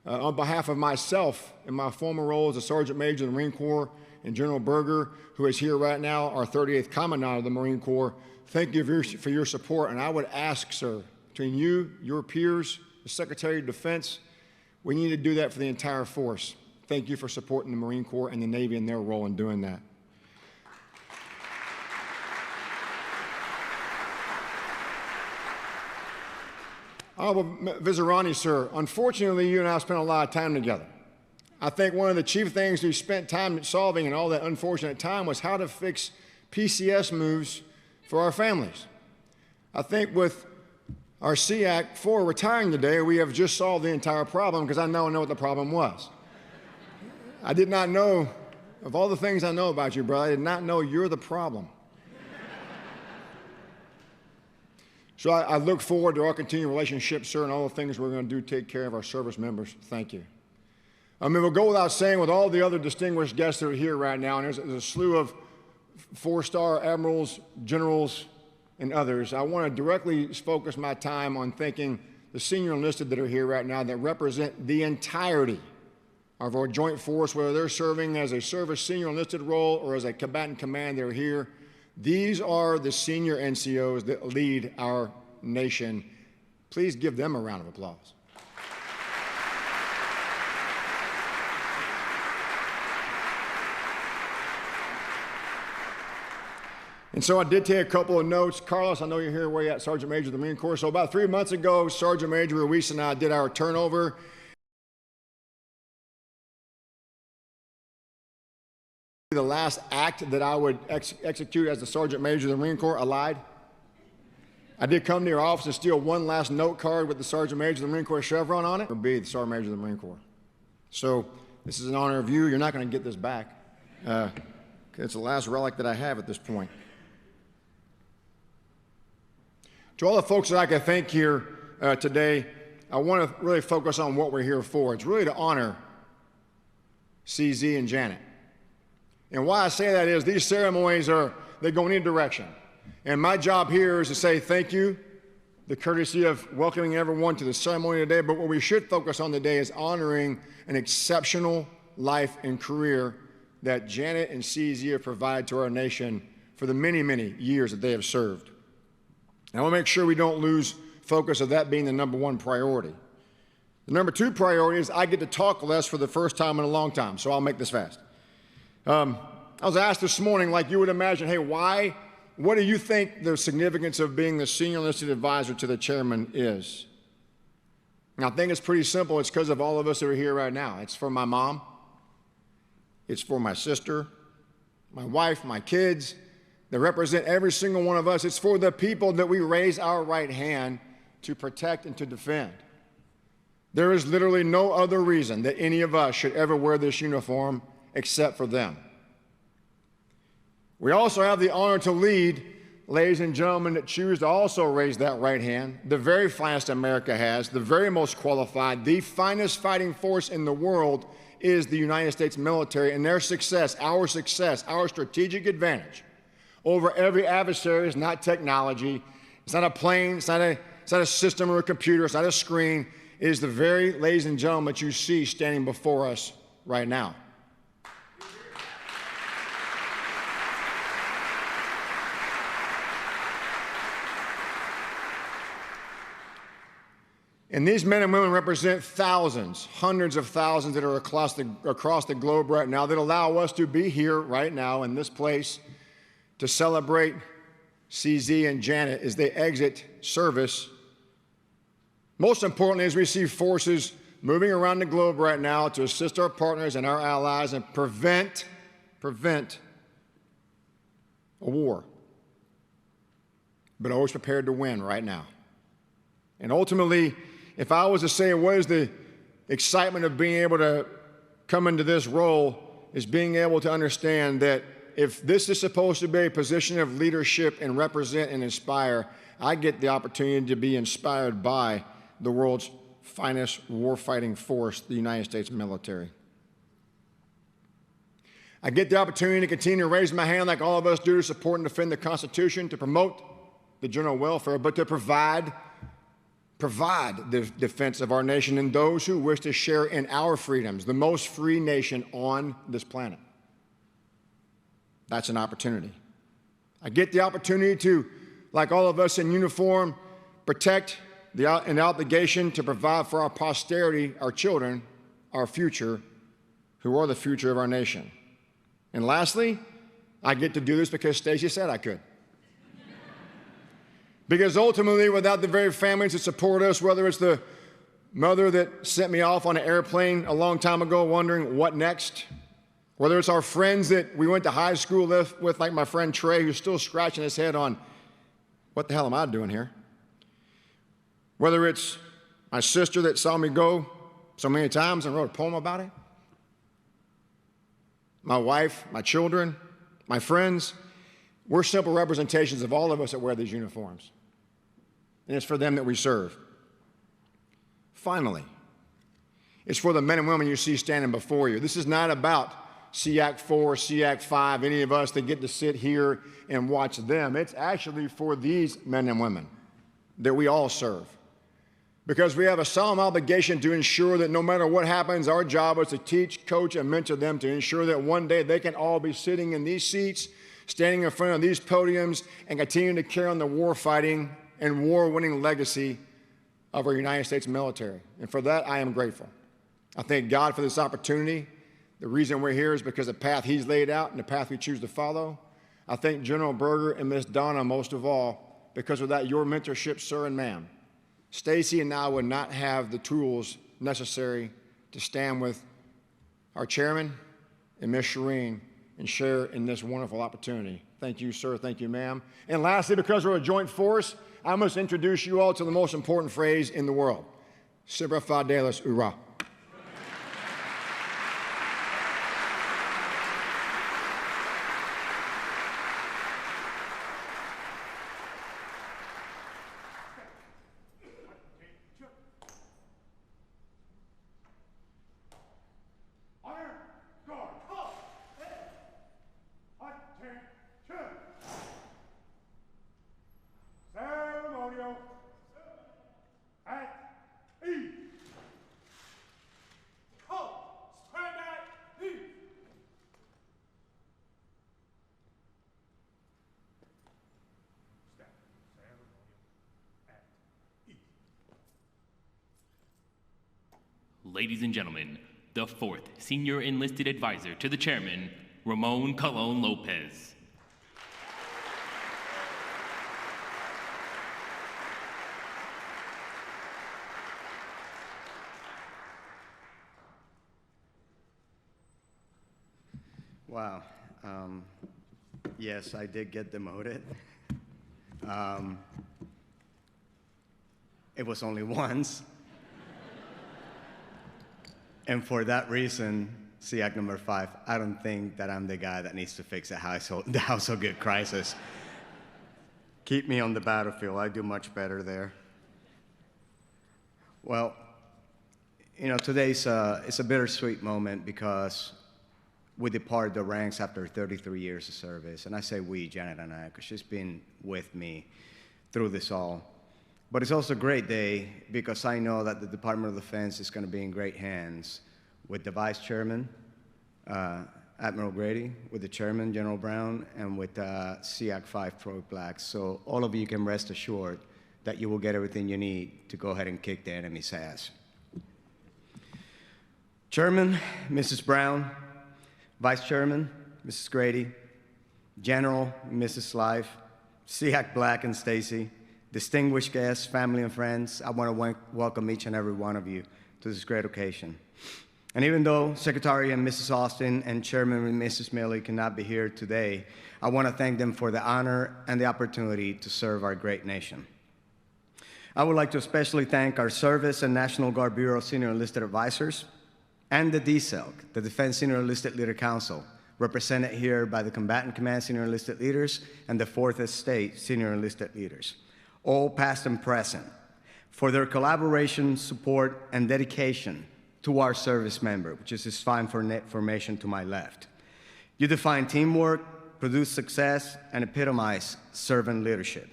On behalf of myself and my former role as a Sergeant Major of the Marine Corps, and General Berger, who is here right now, our 38th Commandant of the Marine Corps, thank you for your support. And I would ask, sir, between you, your peers, the Secretary of Defense, we need to do that for the entire force. Thank you for supporting the Marine Corps and the Navy in their role in doing that. Honorable Vizirani, sir, unfortunately, you and I spent a lot of time together. I think one of the chief things we spent time solving in all that unfortunate time was how to fix PCS moves for our families. I think with our SEAC 4 retiring today, we have just solved the entire problem, because I now know what the problem was. I did not know, of all the things I know about you, brother, I did not know you're the problem. So I look forward to our continued relationship, sir, and all the things we're going to do to take care of our service members. Thank you. I mean, we'll go without saying, with all the other distinguished guests that are here right now, and there's a slew of four-star admirals, generals, and others, I want to directly focus my time on thanking the senior enlisted that are here right now that represent the entirety of our joint force, whether they're serving as a service senior enlisted role or as a combatant command, they're here. These are the senior NCOs that lead our nation. Please give them a round of applause. And so I did take a couple of notes. Carlos, I know you're here where you're at, Sergeant Major of the Marine Corps. So about 3 months ago, Sergeant Major Ruiz and I did our turnover. The last act that I would execute as the Sergeant Major of the Marine Corps, I lied. I did come to your office and steal one last note card with the Sergeant Major of the Marine Corps chevron on it. Or be the Sergeant Major of the Marine Corps. So this is in honor of you. You're not going to get this back. It's the last relic that I have at this point. To all the folks that I can thank here today, I want to really focus on what we're here for. It's really to honor CZ and Janet. And why I say that is these ceremonies they go in either direction. And my job here is to say thank you, the courtesy of welcoming everyone to the ceremony today, but what we should focus on today is honoring an exceptional life and career that Janet and CZ have provided to our nation for the many, many years that they have served. And I want to make sure we don't lose focus of that being the number one priority. The number two priority is I get to talk less for the first time in a long time, so I'll make this fast. I was asked this morning, like you would imagine, hey, what do you think the significance of being the Senior Enlisted Advisor to the Chairman is? And I think it's pretty simple. It's because of all of us that are here right now. It's for my mom. It's for my sister, my wife, my kids, that represent every single one of us. It's for the people that we raise our right hand to protect and to defend. There is literally no other reason that any of us should ever wear this uniform except for them. We also have the honor to lead ladies and gentlemen that choose to also raise that right hand, the very finest America has, the very most qualified, the finest fighting force in the world is the United States military, and their success, our strategic advantage over every adversary is not technology, it's not a plane, it's not a system or a computer, it's not a screen. It is the very ladies and gentlemen that you see standing before us right now. And these men and women represent thousands, hundreds of thousands that are across the globe right now that allow us to be here right now in this place to celebrate CZ and Janet as they exit service. Most importantly, as we see forces moving around the globe right now to assist our partners and our allies and prevent a war, but always prepared to win right now. And ultimately, if I was to say what is the excitement of being able to come into this role, is being able to understand that if this is supposed to be a position of leadership and represent and inspire, I get the opportunity to be inspired by the world's finest warfighting force, the United States military. I get the opportunity to continue to raise my hand like all of us do to support and defend the Constitution, to promote the general welfare, but to provide the defense of our nation and those who wish to share in our freedoms, the most free nation on this planet. That's an opportunity. I get the opportunity to, like all of us in uniform, protect an obligation to provide for our posterity, our children, our future, who are the future of our nation. And lastly, I get to do this because Stacey said I could. Because ultimately, without the very families that support us, whether it's the mother that sent me off on an airplane a long time ago wondering what next, whether it's our friends that we went to high school with, like my friend Trey, who's still scratching his head on, what the hell am I doing here? Whether it's my sister that saw me go so many times and wrote a poem about it, my wife, my children, my friends, we're simple representations of all of us that wear these uniforms. And it's for them that we serve. Finally, it's for the men and women you see standing before you. This is not about SEAC 4, SEAC 5, any of us that get to sit here and watch them. It's actually for these men and women that we all serve. Because we have a solemn obligation to ensure that no matter what happens, our job is to teach, coach, and mentor them to ensure that one day they can all be sitting in these seats, standing in front of these podiums, and continuing to carry on the war fighting and war-winning legacy of our United States military. And for that, I am grateful. I thank God for this opportunity. The reason we're here is because of the path He's laid out and the path we choose to follow. I thank General Berger and Miss Donna most of all, because without your mentorship, sir and ma'am, Stacey and I would not have the tools necessary to stand with our chairman and Miss Shireen and share in this wonderful opportunity. Thank you, sir. Thank you, ma'am. And lastly, because we're a joint force, I must introduce you all to the most important phrase in the world. Siempre Fidelis, Ura. ladies and gentlemen, the 4th Senior Enlisted Advisor to the Chairman, Ramón Colón-López. Wow. Yes, I did get demoted. It was only once. And for that reason, SEAC number 5, I don't think that I'm the guy that needs to fix the household good crisis. Keep me on the battlefield. I do much better there. Well, you know, today's it's a bittersweet moment because we depart the ranks after 33 years of service. And I say we, Janet and I, because she's been with me through this all. But it's also a great day because I know that the Department of Defense is going to be in great hands with the Vice Chairman, Admiral Grady, with the Chairman, General Brown, and with SEAC 5 Troy Black. So all of you can rest assured that you will get everything you need to go ahead and kick the enemy's ass. Chairman, Mrs. Brown, Vice Chairman, Mrs. Grady, General, Mrs. Life, SEAC Black and Stacy, distinguished guests, family and friends, I want to welcome each and every one of you to this great occasion. And even though Secretary and Mrs. Austin and Chairman and Mrs. Milley cannot be here today, I want to thank them for the honor and the opportunity to serve our great nation. I would like to especially thank our Service and National Guard Bureau Senior Enlisted Advisors, and the DSELC, the Defense Senior Enlisted Leader Council, represented here by the Combatant Command Senior Enlisted Leaders and the 4th Estate Senior Enlisted Leaders, all past and present, for their collaboration, support, and dedication to our service member, which is this fine formation to my left. You define teamwork, produce success, and epitomize servant leadership.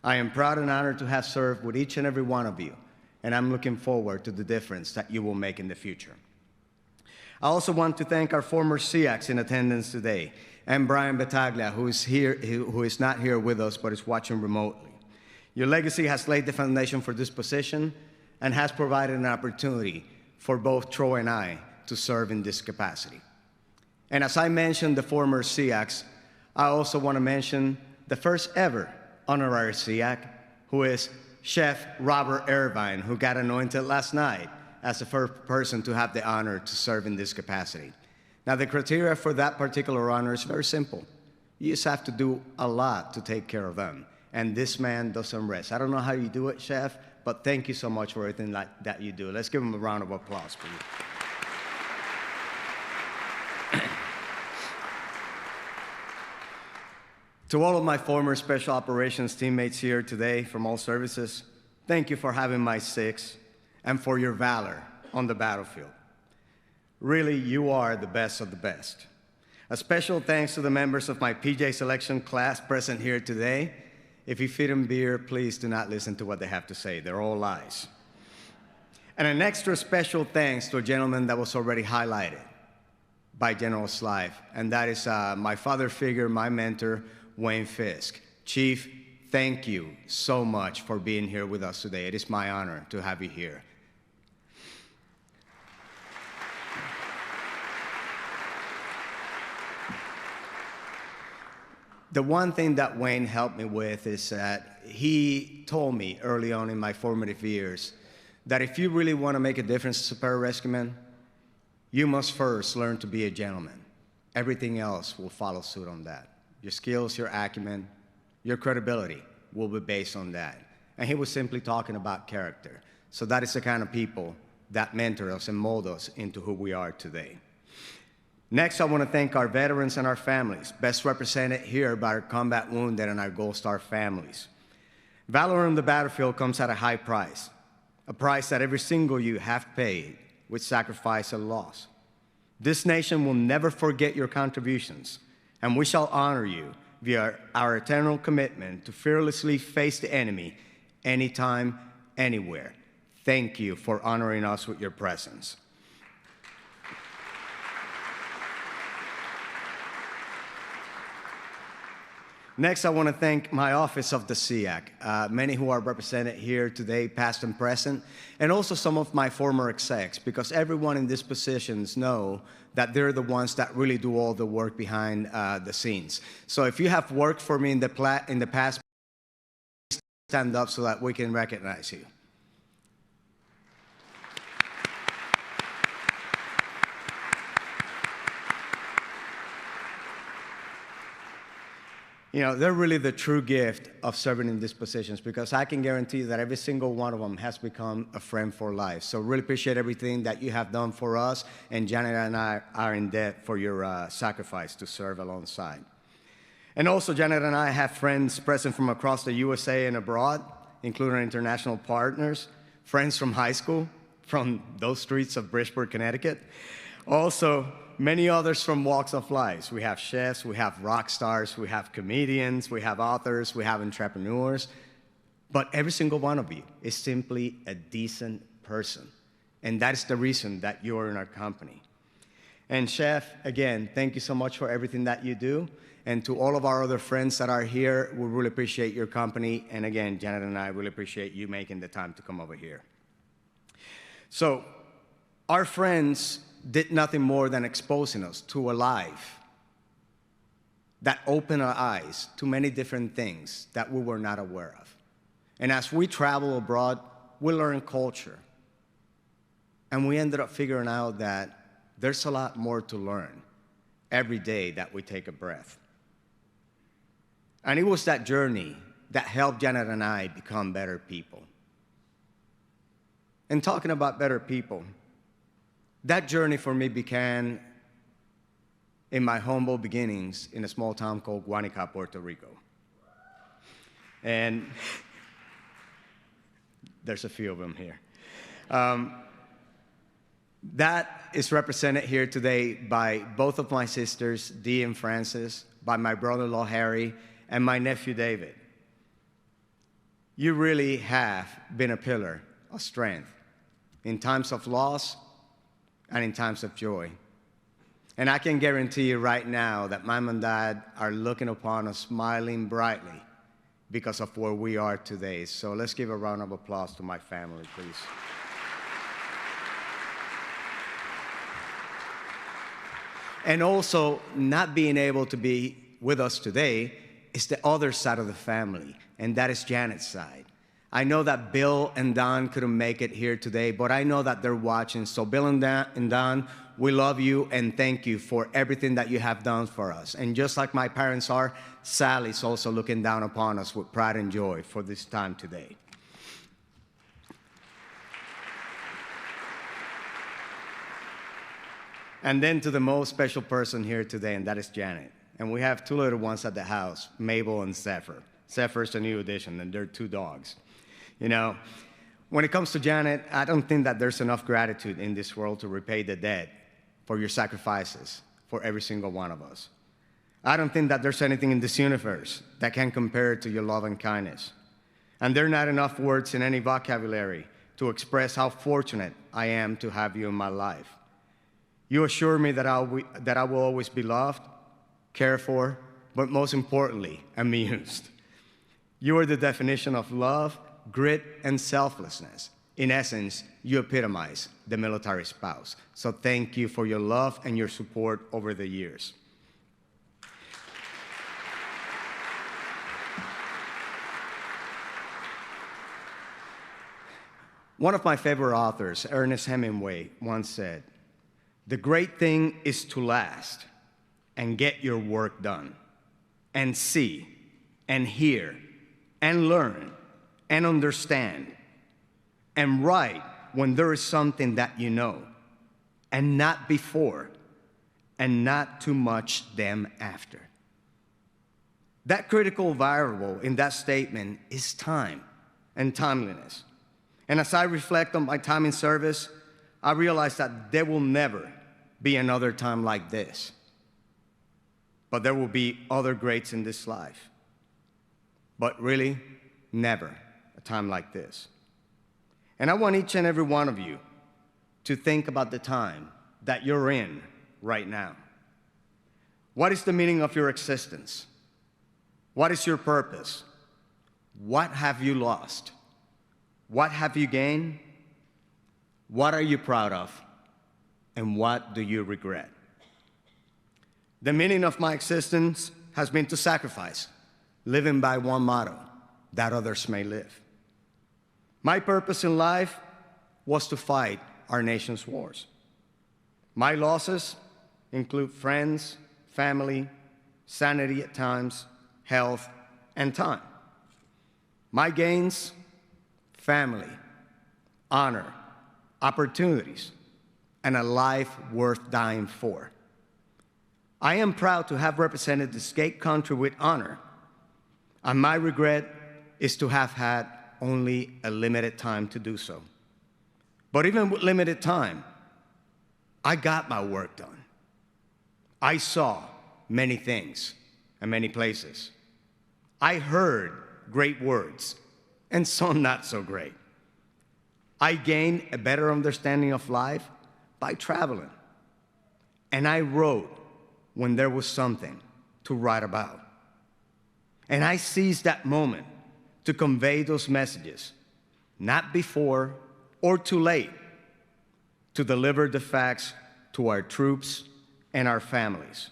I am proud and honored to have served with each and every one of you, and I'm looking forward to the difference that you will make in the future. I also want to thank our former SEACs in attendance today, and Brian Battaglia, who is not here with us, but is watching remotely. Your legacy has laid the foundation for this position and has provided an opportunity for both Troy and I to serve in this capacity. And as I mentioned the former SEACs, I also want to mention the first ever honorary SEAC, who is Chef Robert Irvine, who got anointed last night as the first person to have the honor to serve in this capacity. Now, the criteria for that particular honor is very simple. You just have to do a lot to take care of them. And this man doesn't rest. I don't know how you do it, Chef, but thank you so much for everything that you do. Let's give him a round of applause, please. To all of my former Special Operations teammates here today from all services, thank you for having my 6 and for your valor on the battlefield. Really, you are the best of the best. A special thanks to the members of my PJ selection class present here today. If you feed them beer, please do not listen to what they have to say. They're all lies. And an extra special thanks to a gentleman that was already highlighted by General Slife, and that is my father figure, my mentor, Wayne Fisk. Chief, thank you so much for being here with us today. It is my honor to have you here. The one thing that Wayne helped me with is that he told me early on in my formative years that if you really want to make a difference as a pararescueman, you must first learn to be a gentleman. Everything else will follow suit on that. Your skills, your acumen, your credibility will be based on that. And he was simply talking about character. So that is the kind of people that mentor us and mold us into who we are today. Next, I want to thank our veterans and our families, best represented here by our combat wounded and our Gold Star families. Valor on the battlefield comes at a high price, a price that every single you have paid with sacrifice and loss. This nation will never forget your contributions, and we shall honor you via our eternal commitment to fearlessly face the enemy anytime, anywhere. Thank you for honoring us with your presence. Next, I want to thank my office of the SEAC, many who are represented here today, past and present, and also some of my former execs, because everyone in these positions know that they're the ones that really do all the work behind the scenes. So if you have worked for me in the past, please stand up so that we can recognize you. You know, they're really the true gift of serving in these positions, because I can guarantee that every single one of them has become a friend for life. So really appreciate everything that you have done for us, and Janet and I are in debt for your sacrifice to serve alongside. And also, Janet and I have friends present from across the USA and abroad, including our international partners, friends from high school, from those streets of Bridgeport, Connecticut. Also, many others from walks of life. We have chefs, we have rock stars, we have comedians, we have authors, we have entrepreneurs. But every single one of you is simply a decent person. And that is the reason that you are in our company. And Chef, again, thank you so much for everything that you do. And to all of our other friends that are here, we really appreciate your company. And again, Janet and I really appreciate you making the time to come over here. So, our friends did nothing more than exposing us to a life that opened our eyes to many different things that we were not aware of. And as we travel abroad, we learn culture. And we ended up figuring out that there's a lot more to learn every day that we take a breath. And it was that journey that helped Janet and I become better people. And talking about better people, that journey for me began in my humble beginnings in a small town called Guanica, Puerto Rico. And there's a few of them here. That is represented here today by both of my sisters, Dee and Frances, by my brother-in-law, Harry, and my nephew, David. You really have been a pillar of strength in times of loss and in times of joy. And I can guarantee you right now that Mom and Dad are looking upon us smiling brightly because of where we are today. So let's give a round of applause to my family, please. And also, not being able to be with us today is the other side of the family, and that is Janet's side. I know that Bill and Don couldn't make it here today, but I know that they're watching. So Bill and Don, we love you and thank you for everything that you have done for us. And just like my parents are, Sally's also looking down upon us with pride and joy for this time today. And then to the most special person here today, and that is Janet. And we have two little ones at the house, Mabel and Zephyr. Zephyr's a new addition, and they're two dogs. You know, when it comes to Janet, I don't think that there's enough gratitude in this world to repay the debt for your sacrifices for every single one of us. I don't think that there's anything in this universe that can compare to your love and kindness. And there are not enough words in any vocabulary to express how fortunate I am to have you in my life. You assure me that I will always be loved, cared for, but most importantly, amused. You are the definition of love, grit, and selflessness. In essence, you epitomize the military spouse. So thank you for your love and your support over the years. One of my favorite authors, Ernest Hemingway, once said, "The great thing is to last and get your work done and see and hear and learn and understand and write when there is something that you know, and not before, and not too much them after." That critical variable in that statement is time and timeliness. And as I reflect on my time in service, I realize that there will never be another time like this. But there will be other greats in this life. But really, never a time like this. And I want each and every one of you to think about the time that you're in right now. What is the meaning of your existence? What is your purpose? What have you lost? What have you gained? What are you proud of? And what do you regret? The meaning of my existence has been to sacrifice, living by one motto, that others may live. My purpose in life was to fight our nation's wars. My losses include friends, family, sanity at times, health, and time. My gains, family, honor, opportunities, and a life worth dying for. I am proud to have represented this great country with honor, and my regret is to have had only a limited time to do so. But even with limited time, I got my work done. I saw many things and many places. I heard great words and some not so great. I gained a better understanding of life by traveling. And I wrote when there was something to write about. And I seized that moment to convey those messages, not before or too late, to deliver the facts to our troops and our families.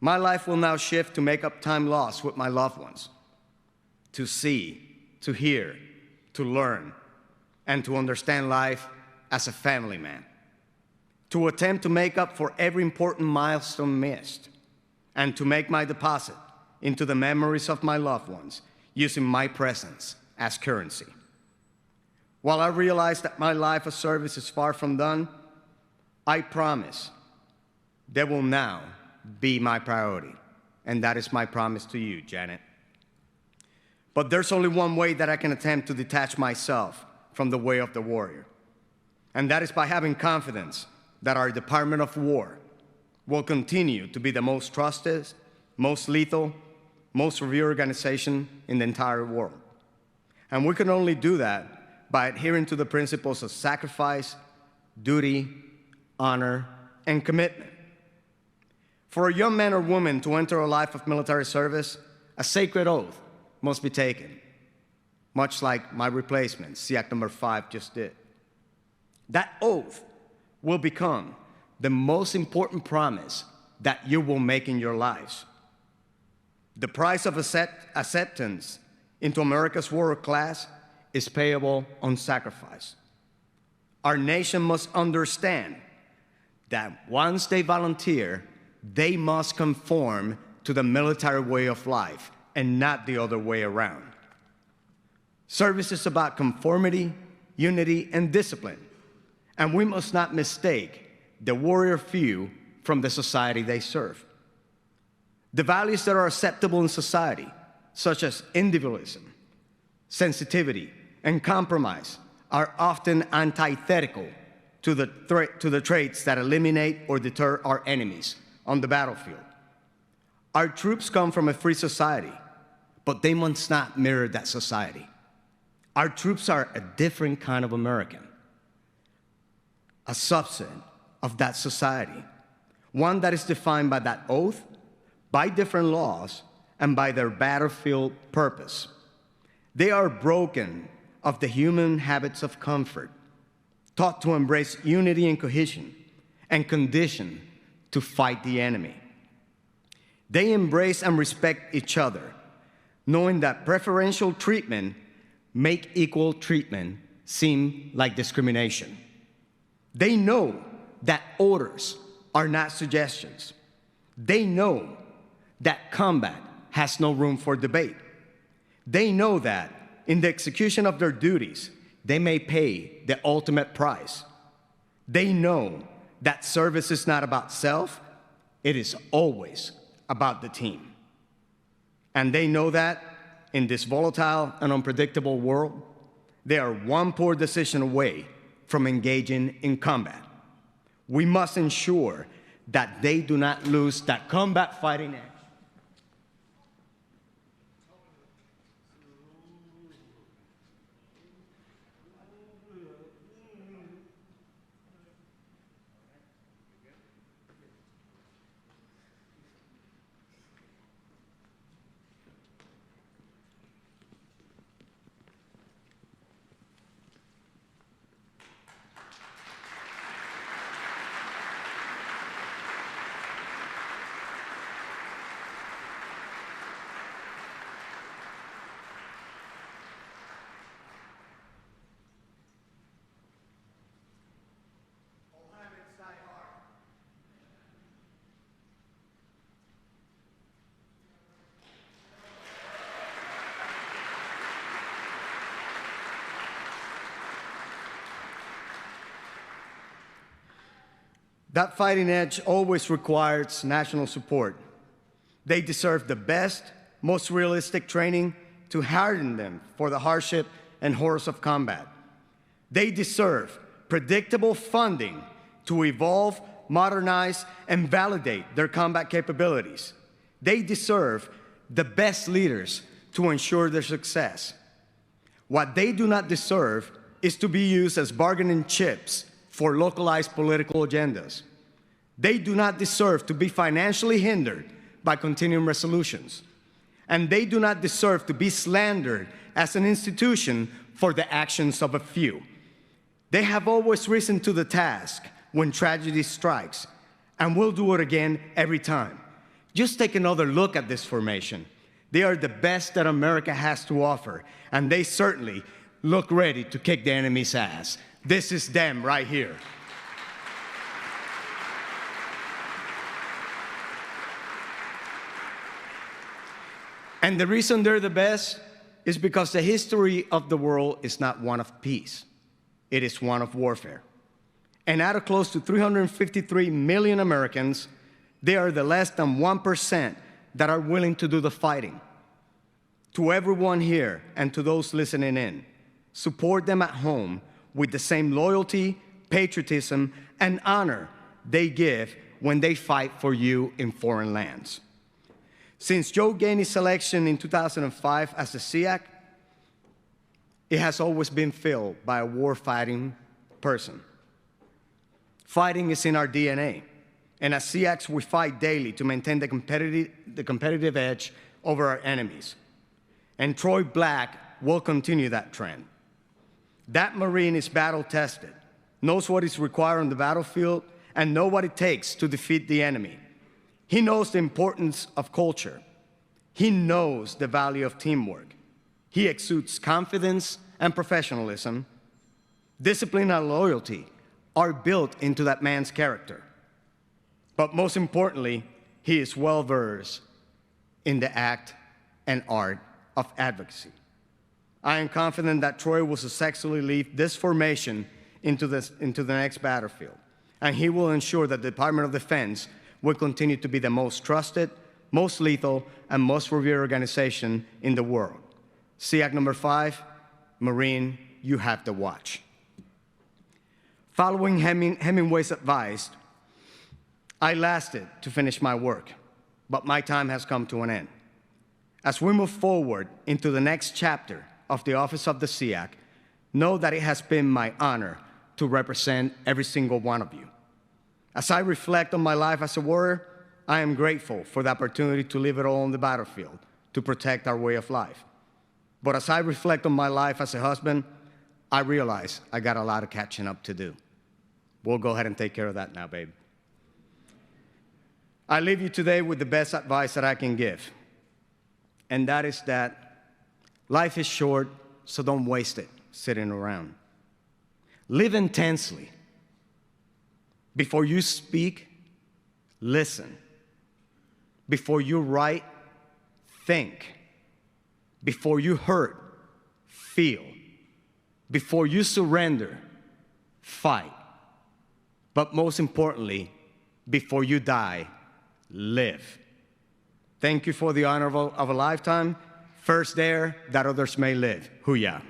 My life will now shift to make up time lost with my loved ones, to see, to hear, to learn, and to understand life as a family man, to attempt to make up for every important milestone missed, and to make my deposit into the memories of my loved ones using my presence as currency. While I realize that my life of service is far from done, I promise there will now be my priority, and that is my promise to you, Janet. But there's only one way that I can attempt to detach myself from the way of the warrior, and that is by having confidence that our Department of War will continue to be the most trusted, most lethal, most revered organization in the entire world. And we can only do that by adhering to the principles of sacrifice, duty, honor, and commitment. For a young man or woman to enter a life of military service, a sacred oath must be taken, much like my replacement, SEAC number 5, just did. That oath will become the most important promise that you will make in your lives. The price of acceptance into America's warrior class is payable on sacrifice. Our nation must understand that once they volunteer, they must conform to the military way of life and not the other way around. Service is about conformity, unity, and discipline, and we must not mistake the warrior few from the society they serve. The values that are acceptable in society, such as individualism, sensitivity, and compromise, are often antithetical to the traits that eliminate or deter our enemies on the battlefield. Our troops come from a free society, but they must not mirror that society. Our troops are a different kind of American, a subset of that society, one that is defined by that oath, by different laws, and by their battlefield purpose. They are broken of the human habits of comfort, taught to embrace unity and cohesion, and conditioned to fight the enemy. They embrace and respect each other, knowing that preferential treatment make equal treatment seem like discrimination. They know that orders are not suggestions. They know that combat has no room for debate. They know that in the execution of their duties, they may pay the ultimate price. They know that service is not about self, it is always about the team. And they know that in this volatile and unpredictable world, they are one poor decision away from engaging in combat. We must ensure that they do not lose that combat fighting edge. That fighting edge always requires national support. They deserve the best, most realistic training to harden them for the hardship and horrors of combat. They deserve predictable funding to evolve, modernize, and validate their combat capabilities. They deserve the best leaders to ensure their success. What they do not deserve is to be used as bargaining chips for localized political agendas. They do not deserve to be financially hindered by continuing resolutions. And they do not deserve to be slandered as an institution for the actions of a few. They have always risen to the task when tragedy strikes, and will do it again every time. Just take another look at this formation. They are the best that America has to offer, and they certainly look ready to kick the enemy's ass. This is them right here. And the reason they're the best is because the history of the world is not one of peace. It is one of warfare. And out of close to 353 million Americans, they are the less than 1% that are willing to do the fighting. To everyone here and to those listening in, support them at home with the same loyalty, patriotism, and honor they give when they fight for you in foreign lands. Since Joe gained his selection in 2005 as a SEAC, it has always been filled by a war-fighting person. Fighting is in our DNA, and as SEACs, we fight daily to maintain the competitive edge over our enemies. And Troy Black will continue that trend. That Marine is battle-tested, knows what is required on the battlefield, and knows what it takes to defeat the enemy. He knows the importance of culture. He knows the value of teamwork. He exudes confidence and professionalism. Discipline and loyalty are built into that man's character. But most importantly, he is well-versed in the act and art of advocacy. I am confident that Troy will successfully lead this formation into the next battlefield, and he will ensure that the Department of Defense will continue to be the most trusted, most lethal, and most revered organization in the world. SEAC number 5, Marine, you have the watch. Following Hemingway's advice, I lasted to finish my work, but my time has come to an end. As we move forward into the next chapter of the Office of the SEAC, know that it has been my honor to represent every single one of you. As I reflect on my life as a warrior, I am grateful for the opportunity to leave it all on the battlefield to protect our way of life. But as I reflect on my life as a husband, I realize I got a lot of catching up to do. We'll go ahead and take care of that now, babe. I leave you today with the best advice that I can give, and that is that life is short, so don't waste it sitting around. Live intensely. Before you speak, listen. Before you write, think. Before you hurt, feel. Before you surrender, fight. But most importantly, before you die, live. Thank you for the honor of a lifetime. First there, that others may live. Hoo-yah.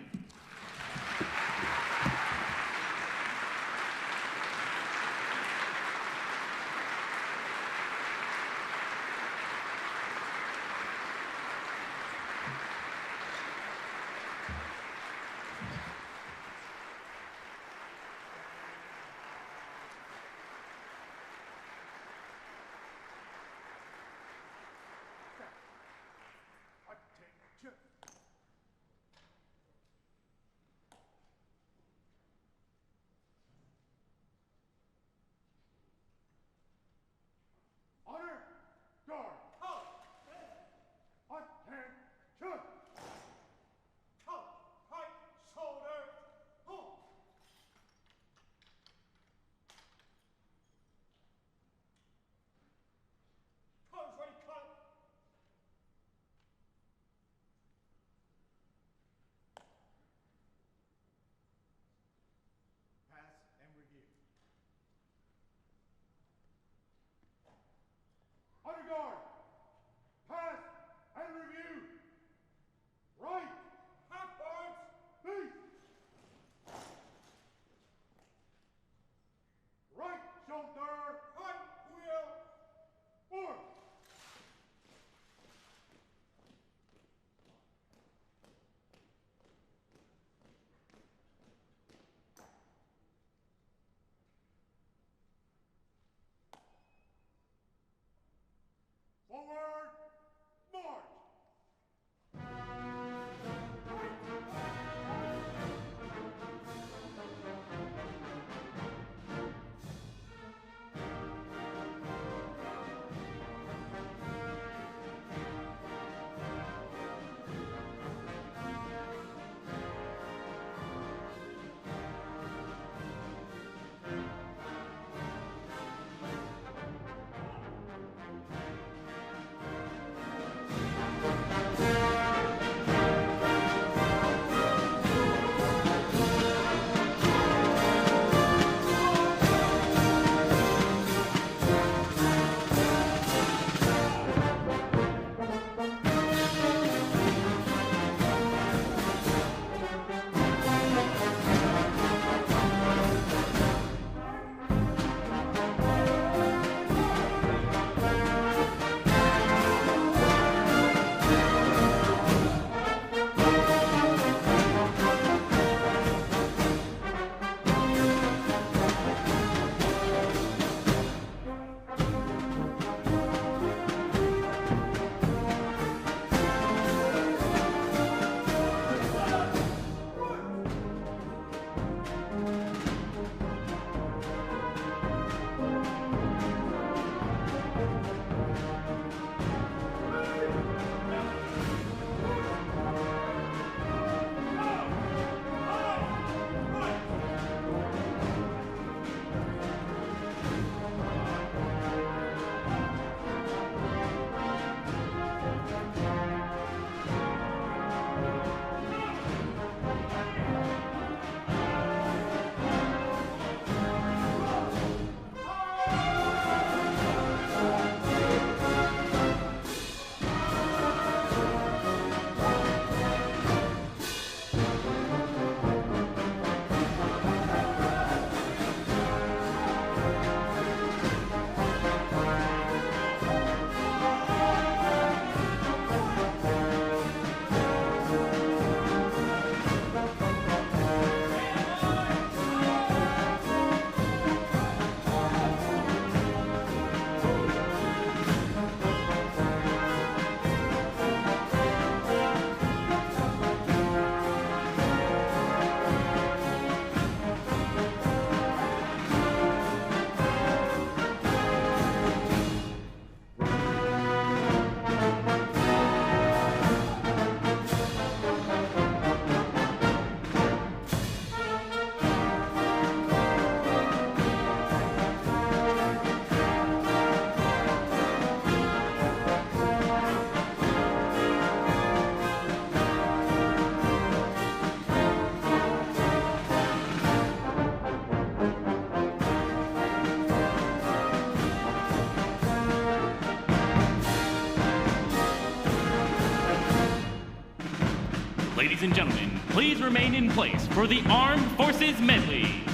Ladies and gentlemen, please remain in place for the Armed Forces Medley.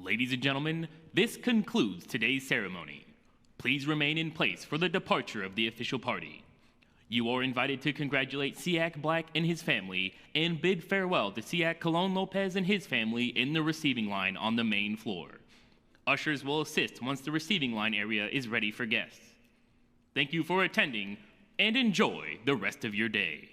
Ladies and gentlemen, this concludes today's ceremony. Please remain in place for the departure of the official party. You are invited to congratulate SEAC Black and his family and bid farewell to SEAC Colón-López and his family in the receiving line on the main floor. Ushers will assist once the receiving line area is ready for guests. Thank you for attending, and enjoy the rest of your day.